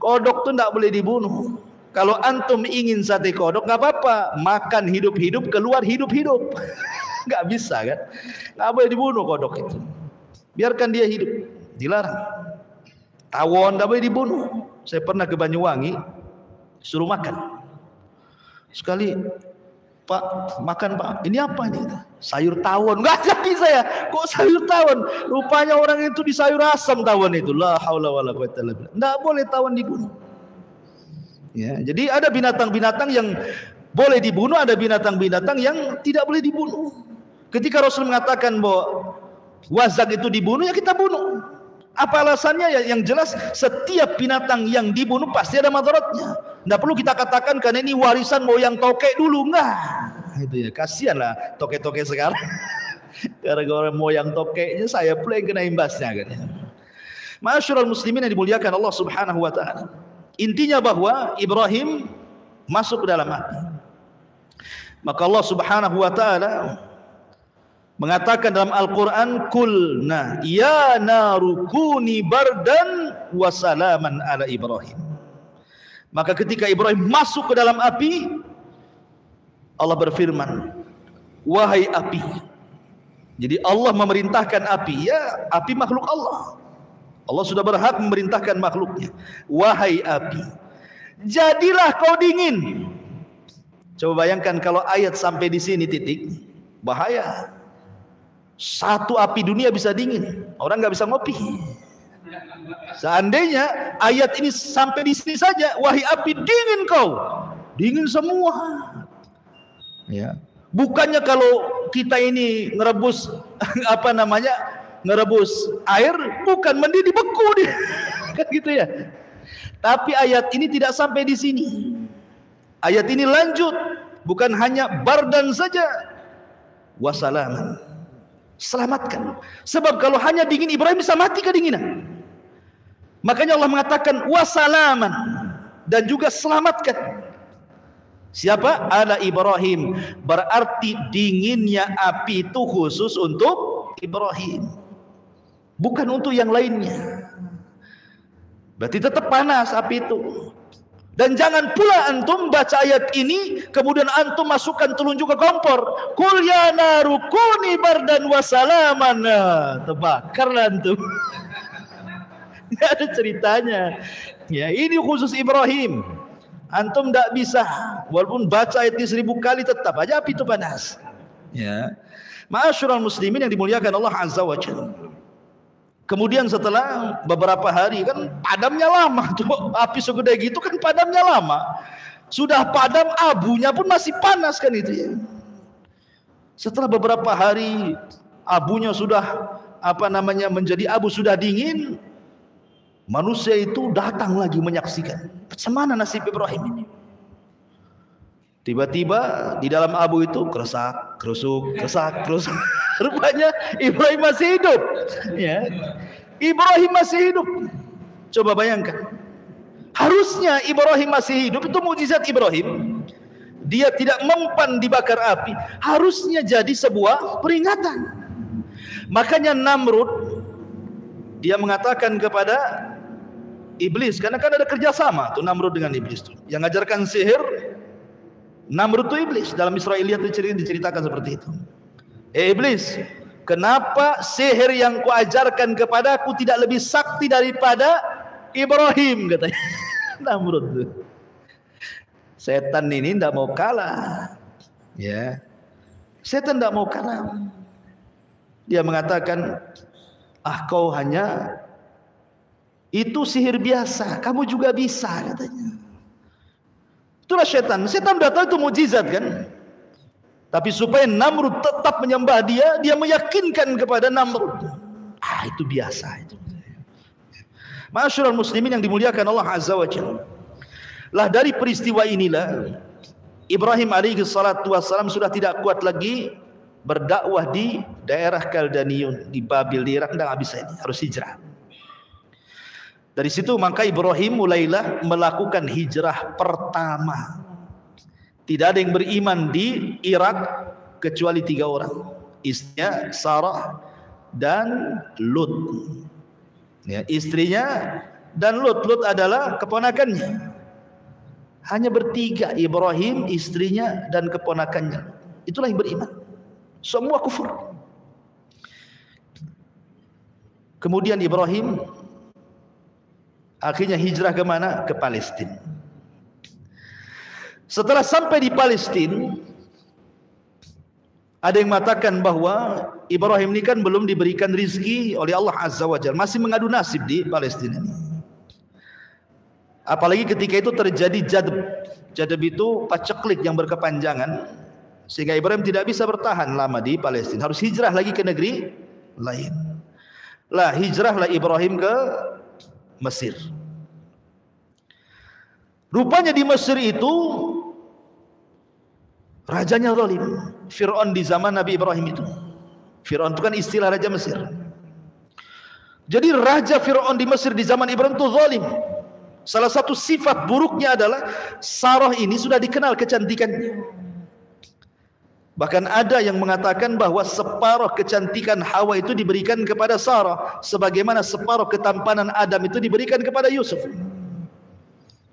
Kodok tuh nggak boleh dibunuh. Kalau antum ingin sate kodok nggak apa-apa, makan hidup-hidup, keluar hidup-hidup. Nggak bisa kan? Nggak boleh dibunuh kodok itu. Biarkan dia hidup, dilarang. Tawon nggak boleh dibunuh. Saya pernah ke Banyuwangi, suruh makan. Sekali, Pak, makan Pak. Ini apa ini? Sayur tawon. Nggak jadi saya. Kok sayur tawon? Rupanya orang itu di sayur asam tawon itu. La haula wala quwwata illa billah. Nggak boleh tawon dibunuh. Ya, jadi ada binatang-binatang yang boleh dibunuh, ada binatang-binatang yang tidak boleh dibunuh. Ketika Rasul mengatakan bahwa wazak itu dibunuh, ya kita bunuh. Apa alasannya? Ya, yang jelas setiap binatang yang dibunuh pasti ada madaratnya. Tidak perlu kita katakan karena ini warisan moyang tokek dulu, enggak. Itu ya, kasihan lah tokek-tokek sekarang. Gara-gara moyang tokeknya saya pula yang kena imbasnya kan. Ma'asyiral muslimin yang dimuliakan Allah Subhanahu wa taala. Intinya bahwa Ibrahim masuk ke dalam api. Maka Allah Subhanahu wa taala mengatakan dalam Al-Qur'an, "Qulna ya naru kuni bardan wa salaman ala Ibrahim." Maka ketika Ibrahim masuk ke dalam api, Allah berfirman, "Wahai api." Jadi Allah memerintahkan api, ya api makhluk Allah. Allah sudah berhak memerintahkan makhluknya. Wahai api, jadilah kau dingin. Coba bayangkan kalau ayat sampai di sini titik, bahaya. Satu api dunia bisa dingin, orang nggak bisa ngopi. Seandainya ayat ini sampai di sini saja, wahai api dingin kau, dingin semua. Ya, bukannya kalau kita ini ngerebus apa namanya, ngerebus air, bukan mendidih beku dia, kan gitu ya. Tapi ayat ini tidak sampai di sini. Ayat ini lanjut, bukan hanya bardan saja, wasalaman. Selamatkan. Sebab kalau hanya dingin, Ibrahim bisa mati kedinginan. Makanya Allah mengatakan wasalaman, dan juga selamatkan. Siapa? Ala Ibrahim. Berarti dinginnya api itu khusus untuk Ibrahim, bukan untuk yang lainnya. Berarti tetap panas api itu. Dan jangan pula antum baca ayat ini kemudian antum masukkan telunjuk ke kompor. Qul ya naru kuni bardan wa salaman. Terbakarlah antum. Tidak ada ceritanya. Ya, ini khusus Ibrahim. Antum tidak bisa, walaupun baca ayat ini 1000 kali tetap aja api itu panas. Ya. Ma'asyiral muslimin yang dimuliakan Allah Azza wa Jalla. Kemudian setelah beberapa hari, kan padamnya lama tuh, api segede gitu kan padamnya lama. Sudah padam, abunya pun masih panas kan itu ya. Setelah beberapa hari abunya sudah apa namanya menjadi abu, sudah dingin. Manusia itu datang lagi menyaksikan. Bagaimana nasib Ibrahim ini? Tiba-tiba di dalam abu itu keresak, kerusuk, keresak, kerusuk. Rupanya Ibrahim masih hidup. Ya. Ibrahim masih hidup. Coba bayangkan. Harusnya Ibrahim masih hidup, itu mukjizat Ibrahim. Dia tidak mempan dibakar api. Harusnya jadi sebuah peringatan. Makanya Namrud, dia mengatakan kepada Iblis, karena kan ada kerjasama tuh Namrud dengan Iblis tuh. Yang ngajarkan sihir Namrud itu Iblis. Dalam Israiliyat diceritakan seperti itu. Iblis, kenapa sihir yang kuajarkan kepadaku tidak lebih sakti daripada Ibrahim, katanya. Namrud tuh. Setan ini tidak mau kalah. Ya. Setan tidak mau kalah. Dia mengatakan, kau hanya itu sihir biasa, kamu juga bisa, katanya. Itulah setan. Setan sudah tahu itu mukjizat kan. Tapi supaya Namrud tetap menyembah dia, dia meyakinkan kepada Namrud, itu biasa itu. Ma'asyiral muslimin yang dimuliakan Allah Azza wa Jalla. Lah dari peristiwa inilah Ibrahim alaihi salatu wassalam sudah tidak kuat lagi berdakwah di daerah Kaldaniun, di Babil, di Irak, dan habis ini harus hijrah. Dari situ maka Ibrahim mulailah melakukan hijrah pertama. Tidak ada yang beriman di Irak kecuali 3 orang, istrinya Sarah dan Lut. Ya, istrinya dan Lut adalah keponakannya. Hanya bertiga, Ibrahim, istrinya dan keponakannya. Itulah yang beriman. Semua kufur. Kemudian Ibrahim akhirnya hijrah ke mana? Ke Palestina. Setelah sampai di Palestina, ada yang mengatakan bahwa Ibrahim ini kan belum diberikan rizki oleh Allah Azza wa Jalla, masih mengadu nasib di Palestina ini. Apalagi ketika itu terjadi jadab. Jadab itu paceklik yang berkepanjangan, sehingga Ibrahim tidak bisa bertahan lama di Palestina, harus hijrah lagi ke negeri lain. Lah hijrahlah Ibrahim ke Mesir. Rupanya di Mesir itu rajanya zalim, Fir'aun di zaman Nabi Ibrahim itu. Fir'aun itu kan istilah raja Mesir. Jadi raja Fir'aun di Mesir di zaman Ibrahim itu zalim. Salah satu sifat buruknya adalah Sarah ini sudah dikenal kecantikannya. Bahkan ada yang mengatakan bahwa separuh kecantikan Hawa itu diberikan kepada Sarah, sebagaimana separuh ketampanan Adam itu diberikan kepada Yusuf.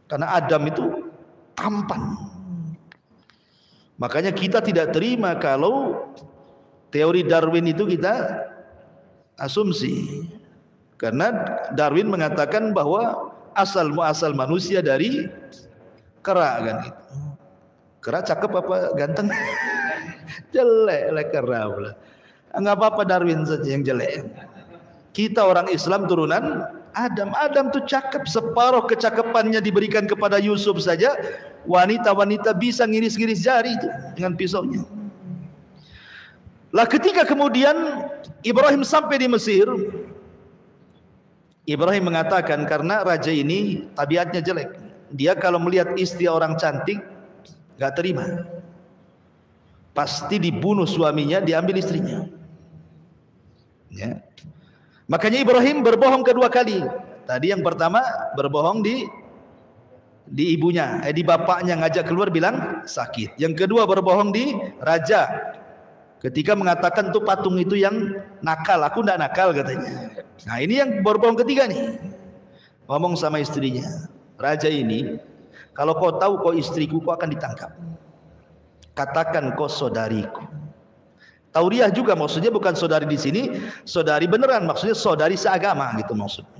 Karena Adam itu tampan. Makanya kita tidak terima kalau teori Darwin itu kita asumsi. Karena Darwin mengatakan bahwa asal muasal manusia dari kera kan gitu. Kera cakep apa ganteng? Jelek lah kera pula. Enggak apa-apa Darwin saja yang jelek. Kita orang Islam turunan Adam. Adam tuh cakep, separuh kecakapannya diberikan kepada Yusuf saja. Wanita-wanita bisa ngiris-ngiris jari itu dengan pisaunya. Lah ketika kemudian Ibrahim sampai di Mesir, Ibrahim mengatakan karena raja ini tabiatnya jelek, dia kalau melihat istri orang cantik gak terima, pasti dibunuh suaminya, diambil istrinya. Ya. Makanya Ibrahim berbohong kedua kali. Tadi yang pertama berbohong di ibunya, di bapaknya, ngajak keluar bilang sakit. Yang kedua berbohong di raja, ketika mengatakan tuh patung itu yang nakal, aku ndak nakal katanya. Nah ini yang berbohong ketiga nih. Ngomong sama istrinya, raja ini, kalau kau tahu kau istriku, kau akan ditangkap. Katakan kau saudariku. Tauriah juga maksudnya bukan saudari di sini, saudari beneran, maksudnya saudari seagama gitu maksudnya.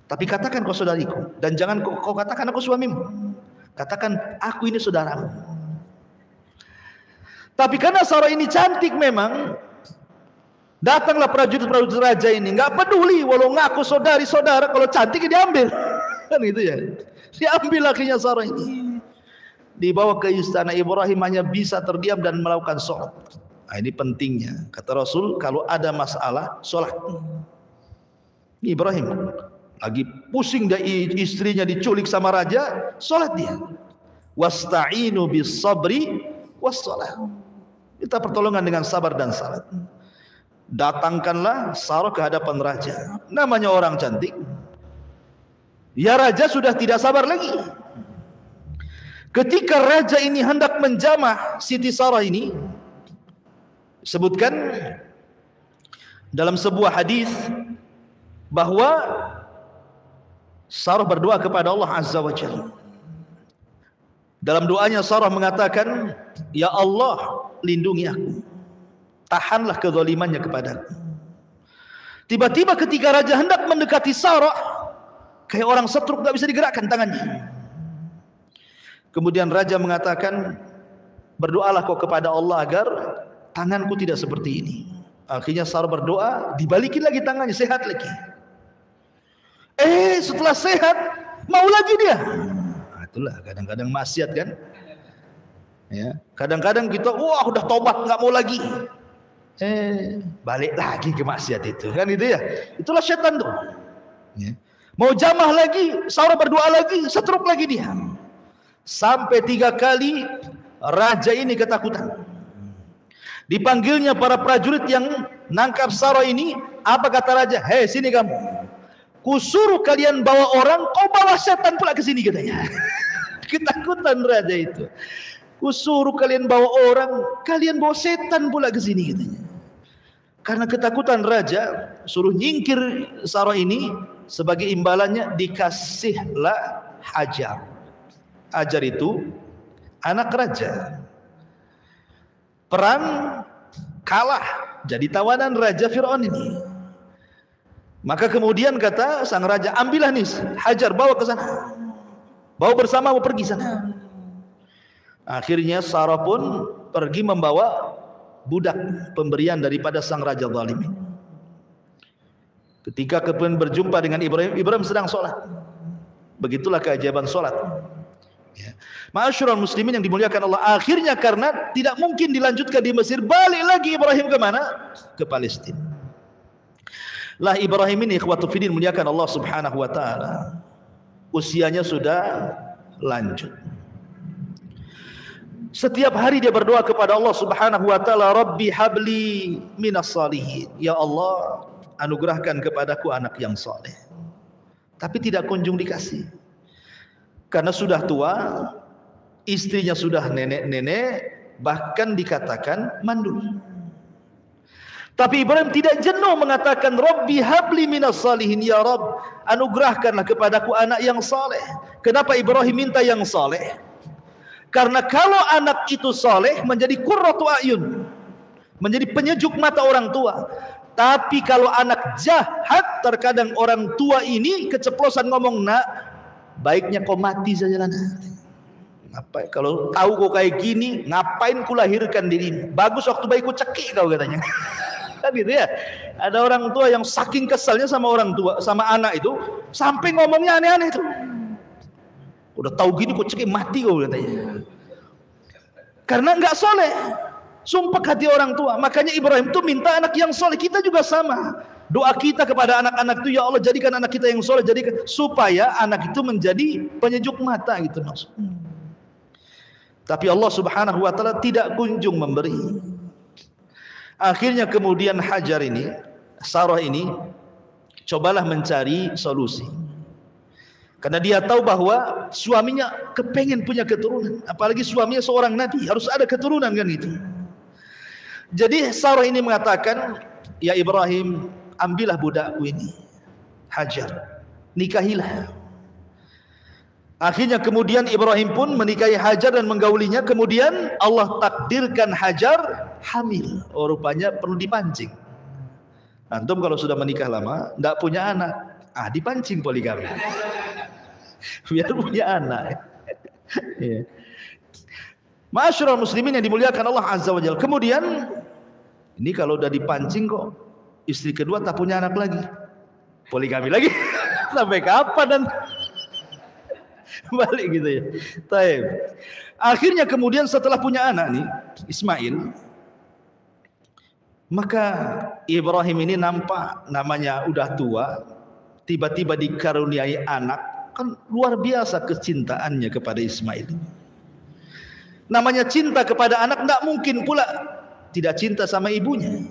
Tapi katakan kau saudariku, dan jangan kau katakan aku suamimu. Katakan aku ini saudaramu. Tapi karena Sarah ini cantik memang, datanglah prajurit-prajurit raja ini, nggak peduli walau ngaku saudari-saudara, kalau cantik diambil. Kan gitu ya. Diambil akhirnya Sarah ini. Dibawa ke istana. Ibrahim hanya bisa terdiam dan melakukan sholat. Nah, ini pentingnya. Kata Rasul, kalau ada masalah, sholat. Ibrahim lagi pusing dari istrinya diculik sama raja, sholat dia. Wasta'inu bis sabri wassalah. Kita pertolongan dengan sabar dan salat. Datangkanlah Sarah ke hadapan raja. Namanya orang cantik. Ya raja sudah tidak sabar lagi. Ketika raja ini hendak menjamah Siti Sarah ini, sebutkan dalam sebuah hadis bahwa Sarah berdoa kepada Allah Azza wa Jalla. Dalam doanya Sarah mengatakan, ya Allah, lindungi aku, tahanlah kezalimannya kepadaku. Tiba-tiba ketika raja hendak mendekati Sarah, kayak orang setruk, tidak bisa digerakkan tangannya. Kemudian raja mengatakan, berdoalah kau kepada Allah agar tanganku tidak seperti ini. Akhirnya Sarah berdoa, dibalikin lagi tangannya, sehat lagi. Setelah sehat, mau lagi dia. Itulah kadang-kadang maksiat kan. Ya, kadang-kadang kita udah tobat nggak mau lagi. Balik lagi ke maksiat itu, kan gitu ya. Itulah setan tuh. Ya. Mau jamah lagi, Sarah berdoa lagi, setruk lagi dia. Sampai 3 kali raja ini ketakutan. Dipanggilnya para prajurit yang nangkap Sarah ini. Apa kata raja? Hei, sini kamu. Kusuruh kalian bawa orang, kau bawa setan pula ke sini, katanya. Ketakutan raja itu. Kusuruh kalian bawa orang, kalian bawa setan pula ke sini, katanya. Karena ketakutan raja, suruh nyingkir Sarah ini. Sebagai imbalannya dikasihlah Hajar. Hajar itu anak raja. Perang kalah, jadi tawanan Raja Fir'aun ini. Maka kemudian kata sang raja, ambillah nih Hajar, bawa ke sana. Bawa bersama, mau pergi sana. Akhirnya Sarah pun pergi membawa budak pemberian daripada sang raja zalim. Ketika kemudian berjumpa dengan Ibrahim, Ibrahim sedang sholat. Begitulah keajaiban sholat. Ya. Ma'asyiral muslimin yang dimuliakan Allah, akhirnya karena tidak mungkin dilanjutkan di Mesir, balik lagi Ibrahim ke mana? Ke Palestina. Lah Ibrahim ini ikhwatu fiddin muliakan Allah Subhanahu wa taala. Usianya sudah lanjut. Setiap hari dia berdoa kepada Allah Subhanahu wa taala, Rabbi habli minas salihin. Ya Allah, anugerahkan kepadaku anak yang saleh. Tapi tidak kunjung dikasih. Karena sudah tua, istrinya sudah nenek-nenek, bahkan dikatakan mandul. Tapi Ibrahim tidak jenuh mengatakan, Rabbi habli minas salihin, ya Rabb, anugerahkanlah kepadaku anak yang saleh. Kenapa Ibrahim minta yang saleh? Karena kalau anak itu saleh menjadi qurratu a'yun, menjadi penyejuk mata orang tua. Tapi kalau anak jahat, terkadang orang tua ini keceplosan ngomong, nak, baiknya kau mati saja, nak. Apa? Kalau tahu kau kayak gini, ngapain ku lahirkan dirimu? Bagus waktu bayiku cekik kau, katanya. Kan gitu ya. Ada orang tua yang saking kesalnya sama orang tua, sama anak itu, sampai ngomongnya aneh-aneh itu. Udah tahu gini kok cekik, mati kau, katanya. Karena enggak soleh. Sumpah hati orang tua. Makanya Ibrahim itu minta anak yang soleh. Kita juga sama. Doa kita kepada anak-anak itu, ya Allah jadikan anak kita yang soleh, jadikan, supaya anak itu menjadi penyejuk mata gitu maksudnya. Tapi Allah Subhanahu wa taala tidak kunjung memberi. Akhirnya kemudian Hajar ini, Sarah ini, cobalah mencari solusi. Karena dia tahu bahwa suaminya kepengen punya keturunan, apalagi suaminya seorang nabi, harus ada keturunan kan gitu. Jadi Sarah ini mengatakan, ya Ibrahim, ambillah budakku ini, Hajar, nikahilah. Akhirnya kemudian Ibrahim pun menikahi Hajar dan menggaulinya. Kemudian Allah takdirkan Hajar hamil. Oh, rupanya perlu dipancing. Antum kalau sudah menikah lama, tidak punya anak, dipancing poligami. Biar punya anak. Ya. Ma'asyiral muslimin yang dimuliakan Allah Azza wa Jalla. Kemudian ini kalau udah dipancing kok istri kedua tak punya anak lagi, poligami lagi. Sampai kapan dan balik gitu ya. Taib. Akhirnya kemudian setelah punya anak nih Ismail, maka Ibrahim ini nampak namanya udah tua, tiba-tiba dikaruniai anak. Kan luar biasa kecintaannya kepada Ismail. Namanya cinta kepada anak, tidak mungkin pula tidak cinta sama ibunya.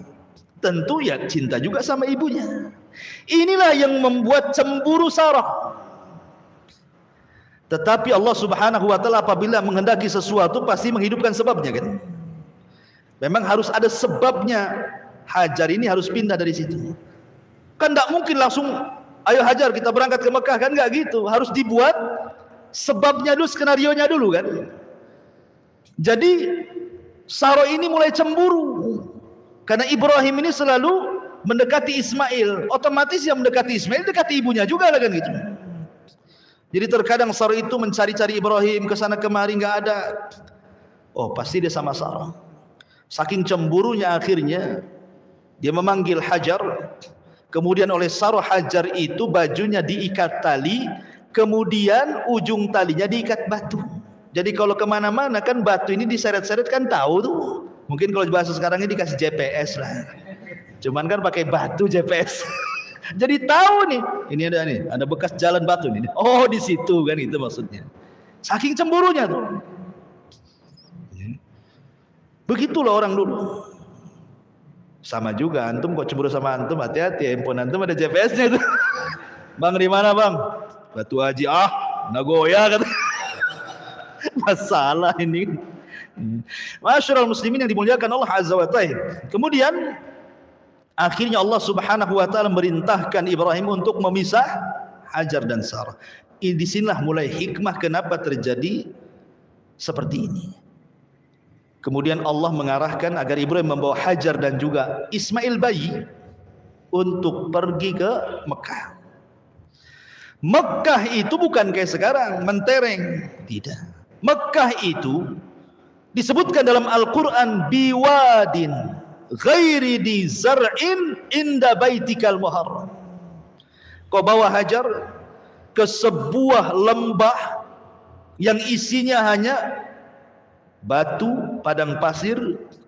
Tentu ya cinta juga sama ibunya. Inilah yang membuat cemburu Sarah. Tetapi Allah Subhanahu wa taala apabila menghendaki sesuatu pasti menghidupkan sebabnya kan. Memang harus ada sebabnya. Hajar ini harus pindah dari situ. Kan tidak mungkin langsung, ayo Hajar kita berangkat ke Mekah, kan enggak gitu. Harus dibuat sebabnya dulu, skenarionya dulu kan. Jadi Sarah ini mulai cemburu karena Ibrahim ini selalu mendekati Ismail. Otomatis yang mendekati Ismail dekati ibunya juga lah kan gitu. Jadi terkadang Sarah itu mencari-cari Ibrahim ke sana kemari, nggak ada. Oh, pasti dia sama Sarah. Saking cemburunya akhirnya dia memanggil Hajar. Kemudian oleh Sarah, Hajar itu bajunya diikat tali, kemudian ujung talinya diikat batu. Jadi kalau kemana-mana kan batu ini diseret-seret kan tahu tuh Mungkin kalau bahasa sekarang ini dikasih GPS lah. Cuman kan pakai batu GPS. Jadi tahu nih, ini ada bekas jalan batu nih. Oh, di situ kan, itu maksudnya. Saking cemburunya tuh. Begitulah orang dulu. Sama juga, antum kok cemburu sama antum, hati-hati, handphone antum ada GPS-nya tuh. Bang di mana bang? Batu Haji. Nagoya kata. Masalah ini. Masyarul muslimin yang dimuliakan Allah Azza wa Jalla. Kemudian akhirnya Allah Subhanahu wa taala merintahkan Ibrahim untuk memisah Hajar dan Sarah. Di sinilah mulai hikmah kenapa terjadi seperti ini. Kemudian Allah mengarahkan agar Ibrahim membawa Hajar dan juga Ismail bayi untuk pergi ke Mekah. Mekah itu bukan kayak sekarang mentereng, tidak. Mekah itu disebutkan dalam Al-Quran biwadin ghairi di zar'in inda baitikal muharram. Kau bawa Hajar ke sebuah lembah yang isinya hanya batu, padang pasir,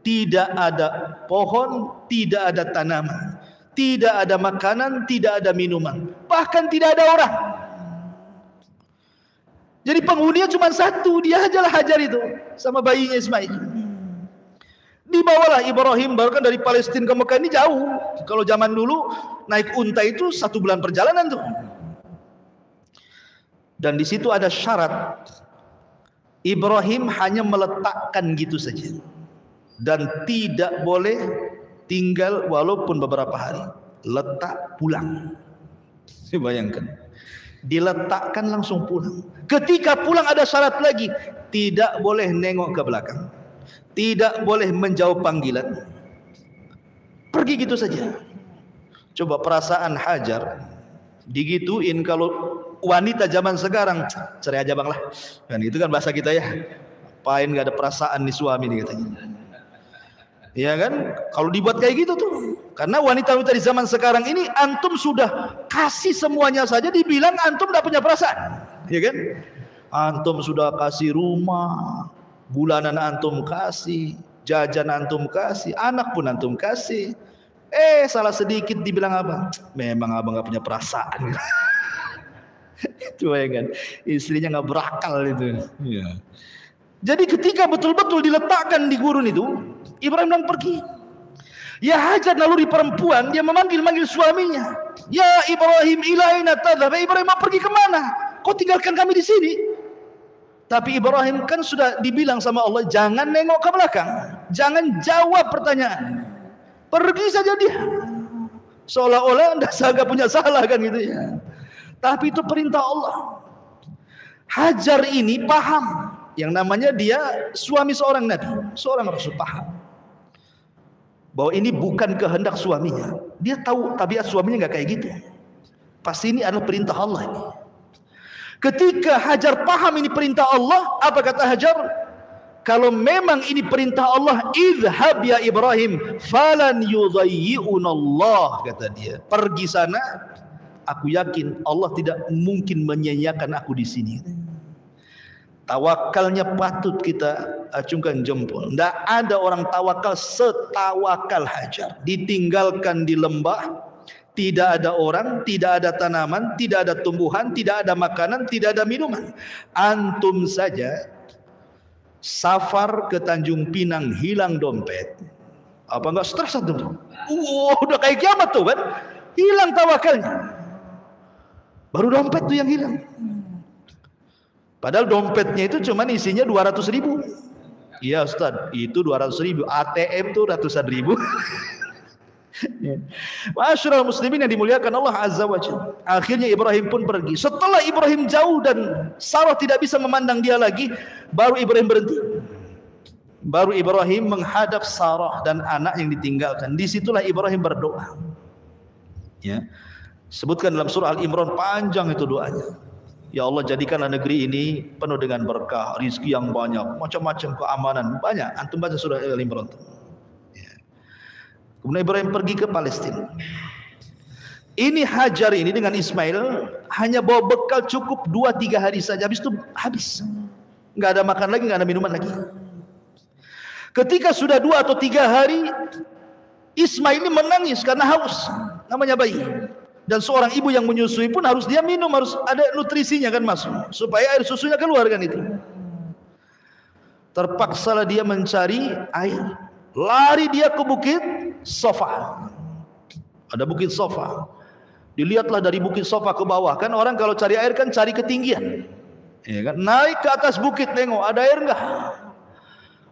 tidak ada pohon, tidak ada tanaman, tidak ada makanan, tidak ada minuman, bahkan tidak ada orang. Jadi penghuninya cuma satu, dia ajalah Hajar itu sama bayinya Ismail. Dibawalah Ibrahim, bahkan dari Palestina ke Mekah ini jauh. Kalau zaman dulu naik unta itu 1 bulan perjalanan tuh. Dan di situ ada syarat. Ibrahim hanya meletakkan gitu saja dan tidak boleh tinggal walaupun beberapa hari. Letak pulang. Bayangkan, diletakkan langsung pulang. Ketika pulang ada syarat lagi, tidak boleh nengok ke belakang, tidak boleh menjawab panggilan, pergi gitu saja. Coba perasaan Hajar digituin. Kalau wanita zaman sekarang, cerai aja bang lah, kan itu kan bahasa kita ya. Apain nggak ada perasaan nih suami nih katanya. Ya kan, kalau dibuat kayak gitu tuh. Karena wanita-wanita di zaman sekarang ini, antum sudah kasih semuanya saja dibilang antum tidak punya perasaan, ya kan? Antum sudah kasih rumah, bulanan antum kasih, jajan antum kasih, anak pun antum kasih. Salah sedikit dibilang apa? Memang abang nggak punya perasaan. Itu ya kan, istrinya nggak berakal itu. Ya. Jadi ketika betul-betul diletakkan di gurun itu, Ibrahim bilang pergi. Ya Hajar, lalu di perempuan dia memanggil suaminya. Ya Ibrahim, ilaina tadhhab. Ibrahim mau pergi kemana? Kau tinggalkan kami di sini. Tapi Ibrahim kan sudah dibilang sama Allah, jangan nengok ke belakang, jangan jawab pertanyaan, pergi saja dia. Seolah-olah tidak punya salah kan gitu ya. Tapi itu perintah Allah. Hajar ini paham, yang namanya dia suami seorang Nabi, seorang Rasul, paham bahwa ini bukan kehendak suaminya. Dia tahu tabiat suaminya nggak kayak gitu. Pasti ini adalah perintah Allah ini. Ketika Hajar paham ini perintah Allah, apa kata Hajar? Kalau memang ini perintah Allah, idhab ya Ibrahim, falan yudhayyi'unallah, kata dia. Pergi sana, aku yakin Allah tidak mungkin menyia-nyiakan aku di sini. Tawakalnya patut kita acungkan jempol. Tidak ada orang tawakal setawakal Hajar. Ditinggalkan di lembah, tidak ada orang, tidak ada tanaman, tidak ada tumbuhan, tidak ada makanan, tidak ada minuman. Antum saja safar ke Tanjung Pinang, hilang dompet, apa enggak stres antum? Udah kayak kiamat tuh kan. Hilang tawakalnya. Baru dompet tuh yang hilang. Padahal dompetnya itu cuman isinya 200.000. Iya Ustaz, itu 200.000. ATM tuh ratusan ribu. Masyarul muslimin yang dimuliakan Allah Azza wa Jalla. Akhirnya Ibrahim pun pergi. Setelah Ibrahim jauh dan Sarah tidak bisa memandang dia lagi, baru Ibrahim berhenti. Baru Ibrahim menghadap Sarah dan anak yang ditinggalkan. Disitulah Ibrahim berdoa. Ya, sebutkan dalam surah Al-Imran, panjang itu doanya. Ya Allah, jadikanlah negeri ini penuh dengan berkah, rizki yang banyak, macam-macam keamanan banyak. Antum baca surah Al-Imran. Ya. Kemudian Ibrahim pergi ke Palestina. Ini Hajar ini dengan Ismail hanya bawa bekal cukup 2-3 hari saja. Habis itu habis. Nggak ada makan lagi, nggak ada minuman lagi. Ketika sudah 2 atau 3 hari, Ismail ini menangis karena haus, namanya bayi. Dan seorang ibu yang menyusui pun harus dia minum, harus ada nutrisinya kan masuk, supaya air susunya keluar kan itu. Terpaksalah dia mencari air. Lari dia ke bukit Sofa. Ada bukit Sofa. Dilihatlah dari bukit Sofa ke bawah. Kan orang kalau cari air kan cari ketinggian. Ya kan? Naik ke atas bukit tengok ada air enggak?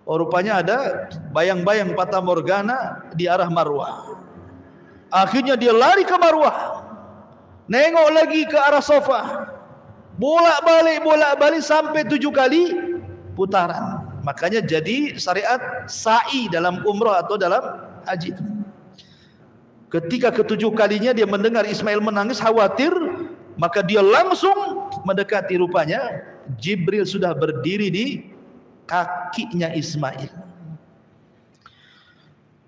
Oh, rupanya ada bayang-bayang Fata Morgana di arah Marwah. Akhirnya dia lari ke Marwah. Nengok lagi ke arah Sofa. Bolak-balik sampai 7 kali putaran. Makanya jadi syariat sa'i dalam umrah atau dalam haji. Ketika ke-7 kalinya dia mendengar Ismail menangis, khawatir, maka dia langsung mendekati. Rupanya Jibril sudah berdiri di kakinya Ismail.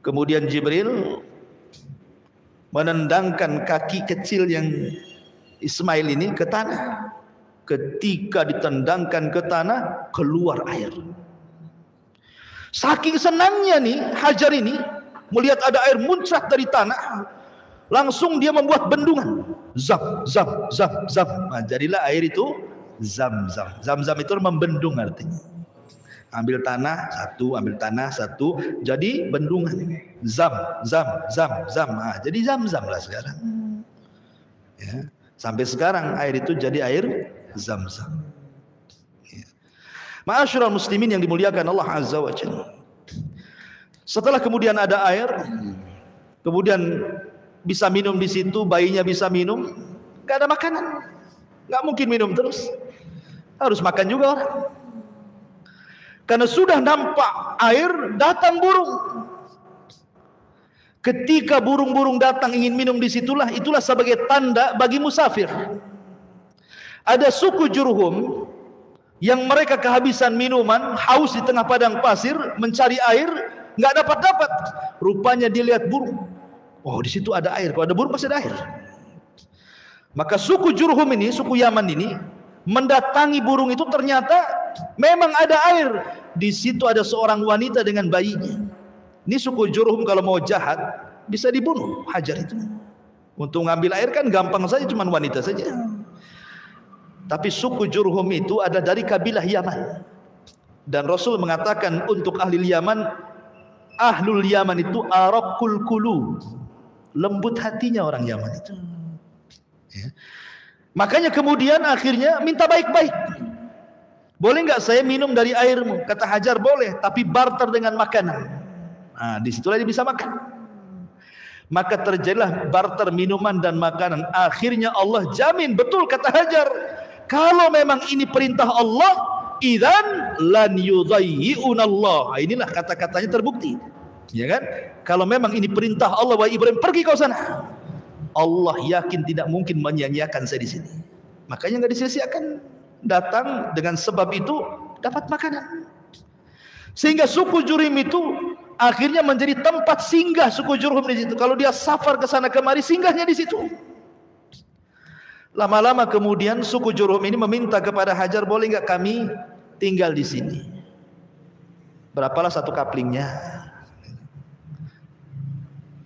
Kemudian Jibril menendangkan kaki kecil yang Ismail ini ke tanah. Ketika ditendangkan ke tanah, keluar air. Saking senangnya nih Hajar ini melihat ada air muncrat dari tanah, langsung dia membuat bendungan. Zam. Nah, jadilah air itu Zam-Zam. Zam-Zam itu membendung artinya. Ambil tanah satu, jadi bendungan. Zam. Nah, jadi Zam-Zam lah sekarang. Ya. Sampai sekarang air itu jadi air Zam-Zam. Ma'asyiral muslimin yang dimuliakan Allah Azza wa Jalla. Setelah kemudian ada air, kemudian bisa minum di situ, bayinya bisa minum, enggak ada makanan. Enggak mungkin minum terus. Harus makan juga orang. Karena sudah nampak air, datang burung. Ketika burung-burung datang ingin minum di situlah, itulah sebagai tanda bagi musafir. Ada suku Jurhum yang mereka kehabisan minuman, haus di tengah padang pasir, mencari air, nggak dapat. Rupanya dia lihat burung. Oh, di situ ada air. Kalau ada burung pasti ada air. Maka suku Jurhum ini, suku Yaman ini, mendatangi burung itu, ternyata memang ada air. Di situ ada seorang wanita dengan bayinya. Ini suku Jurhum kalau mau jahat bisa dibunuh Hajar itu. Untuk ngambil air kan gampang saja, cuma wanita saja. Tapi suku Jurhum itu ada dari kabilah Yaman. Dan Rasul mengatakan untuk ahli Yaman, ahlul Yaman itu araqul qulub, lembut hatinya orang Yaman itu. Ya. Makanya kemudian akhirnya minta baik-baik. Boleh nggak saya minum dari airmu? Kata Hajar boleh, tapi barter dengan makanan. Nah, disitulah dia bisa makan. Maka terjadilah barter minuman dan makanan. Akhirnya Allah jamin, betul kata Hajar, kalau memang ini perintah Allah, idzan lan yudayyi'unallah. Inilah kata-katanya terbukti. Ya kan? Kalau memang ini perintah Allah, wahai Ibrahim, pergi kau sana. Allah yakin tidak mungkin menyia-nyiakan saya di sini. Makanya enggak disia-siakan. Datang dengan sebab itu dapat makanan. Sehingga suku Jurhum itu akhirnya menjadi tempat singgah suku Jurhum di situ. Kalau dia safar ke sana kemari, singgahnya di situ. Lama-lama kemudian suku Jurhum ini meminta kepada Hajar, boleh nggak kami tinggal di sini? Berapalah satu kaplingnya.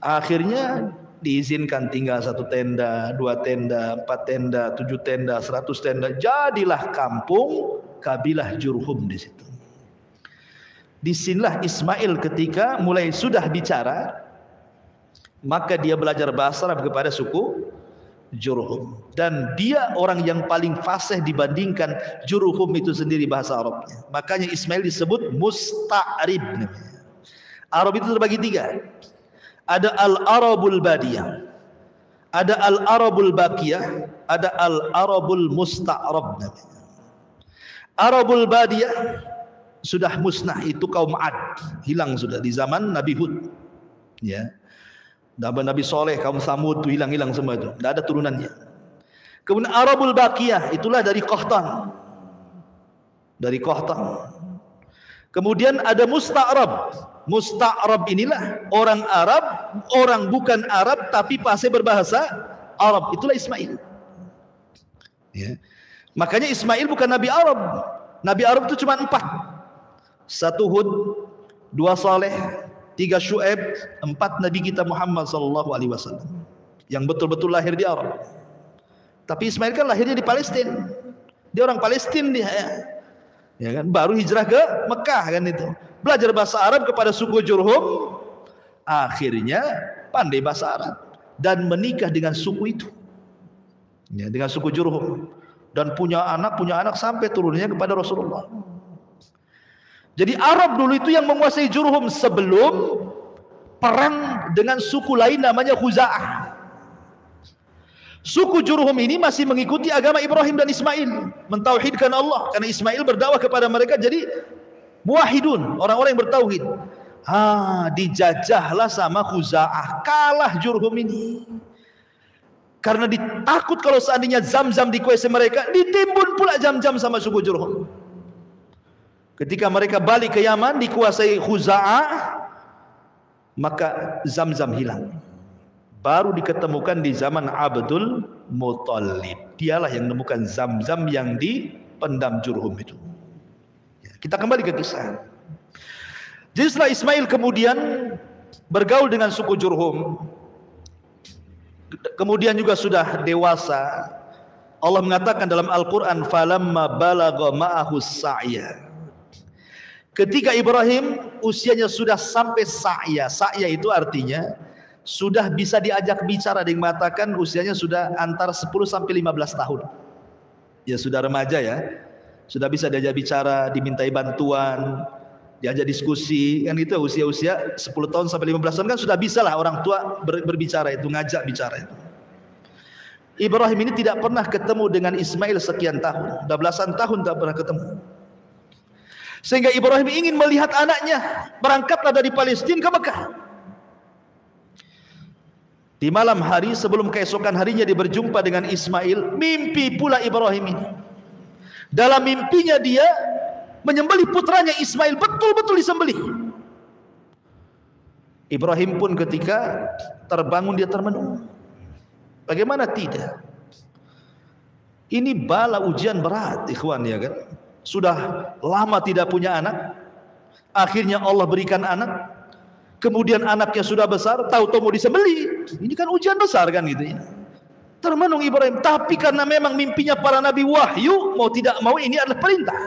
Akhirnya diizinkan tinggal 1 tenda, 2 tenda, 4 tenda, 7 tenda, 100 tenda. Jadilah kampung kabilah Jurhum di situ. Disinilah Ismail ketika mulai sudah bicara, maka dia belajar bahasa Arab kepada suku Jurhum. Dan dia orang yang paling fasih dibandingkan Jurhum itu sendiri bahasa Arabnya. Makanya Ismail disebut musta'rib. Arab itu terbagi 3. Ada al-Arabul Badiyah, ada al-Arabul Baqiyah, ada al-Arabul Musta'rab. Arabul Badiyah sudah musnah, itu kaum Ad, hilang sudah di zaman Nabi Hud. Ya. Nabi Soleh, kaum Samud itu hilang semua itu, tidak ada turunannya. Kemudian Arabul Baqiyah itulah dari Qahtan. Dari Qahtan. Kemudian ada Musta'rab. Musta'rab inilah orang Arab, orang bukan Arab tapi pasti berbahasa Arab. Itulah Ismail. Ya. Makanya Ismail bukan Nabi Arab. Nabi Arab itu cuma 4. 1 Hud, 2 Saleh, 3 Syuaib, 4 Nabi kita Muhammad SAW yang betul-betul lahir di Arab. Tapi Ismail kan lahirnya di Palestina. Dia orang Palestina dia, ya kan? Baru hijrah ke Mekah kan itu. Belajar bahasa Arab kepada suku Jurhum, akhirnya pandai bahasa Arab dan menikah dengan suku itu. Ya, dengan suku Jurhum, dan punya anak sampai turunnya kepada Rasulullah. Jadi Arab dulu itu yang menguasai Jurhum sebelum perang dengan suku lain namanya Khuza'ah. Suku Jurhum ini masih mengikuti agama Ibrahim dan Ismail, mentauhidkan Allah, karena Ismail berdakwah kepada mereka jadi muwahhidun, orang-orang yang bertauhid. Dijajahlah sama Khuza'ah, kalah Jurhum ini. Karena ditakut kalau seandainya Zam-Zam dikuasai mereka, ditimbun pula Zam-Zam sama suku Jurhum. Ketika mereka balik ke Yaman dikuasai Khuza'ah, maka Zam-Zam hilang. Baru diketemukan di zaman Abdul Muttalib. Dialah yang menemukan Zam-Zam yang dipendam Jurhum itu. Kita kembali ke kisah. Jadi setelah Ismail kemudian bergaul dengan suku Jurhum, kemudian juga sudah dewasa, Allah mengatakan dalam Al-Quran, falamma balagha ma'ahu sa'ya. Ketika Ibrahim usianya sudah sampai sa'ya. Sa'ya itu artinya sudah bisa diajak bicara. Dia mengatakan usianya sudah antara 10 sampai 15 tahun. Ya sudah remaja ya. Sudah bisa diajak bicara, dimintai bantuan, diajak diskusi, kan itu usia-usia 10 tahun sampai 15 tahun kan sudah bisa lah orang tua berbicara itu, ngajak bicara itu. Ibrahim ini tidak pernah ketemu dengan Ismail sekian tahun, udah belasan tahun tak pernah ketemu. Sehingga Ibrahim ingin melihat anaknya, berangkatlah dari Palestina ke Mekah. Di malam hari sebelum keesokan harinya dia berjumpa dengan Ismail, mimpi pula Ibrahim ini. Dalam mimpinya dia menyembelih putranya Ismail, betul-betul disembelih. Ibrahim pun ketika terbangun dia termenung. Bagaimana tidak? Ini bala ujian berat, ikhwan, ya kan? Sudah lama tidak punya anak, akhirnya Allah berikan anak. Kemudian anaknya sudah besar, tahu-tahu mau disembelih. Ini kan ujian besar kan gitu ya. Termenung Ibrahim, tapi karena memang mimpinya para nabi wahyu, mau tidak mau ini adalah perintah.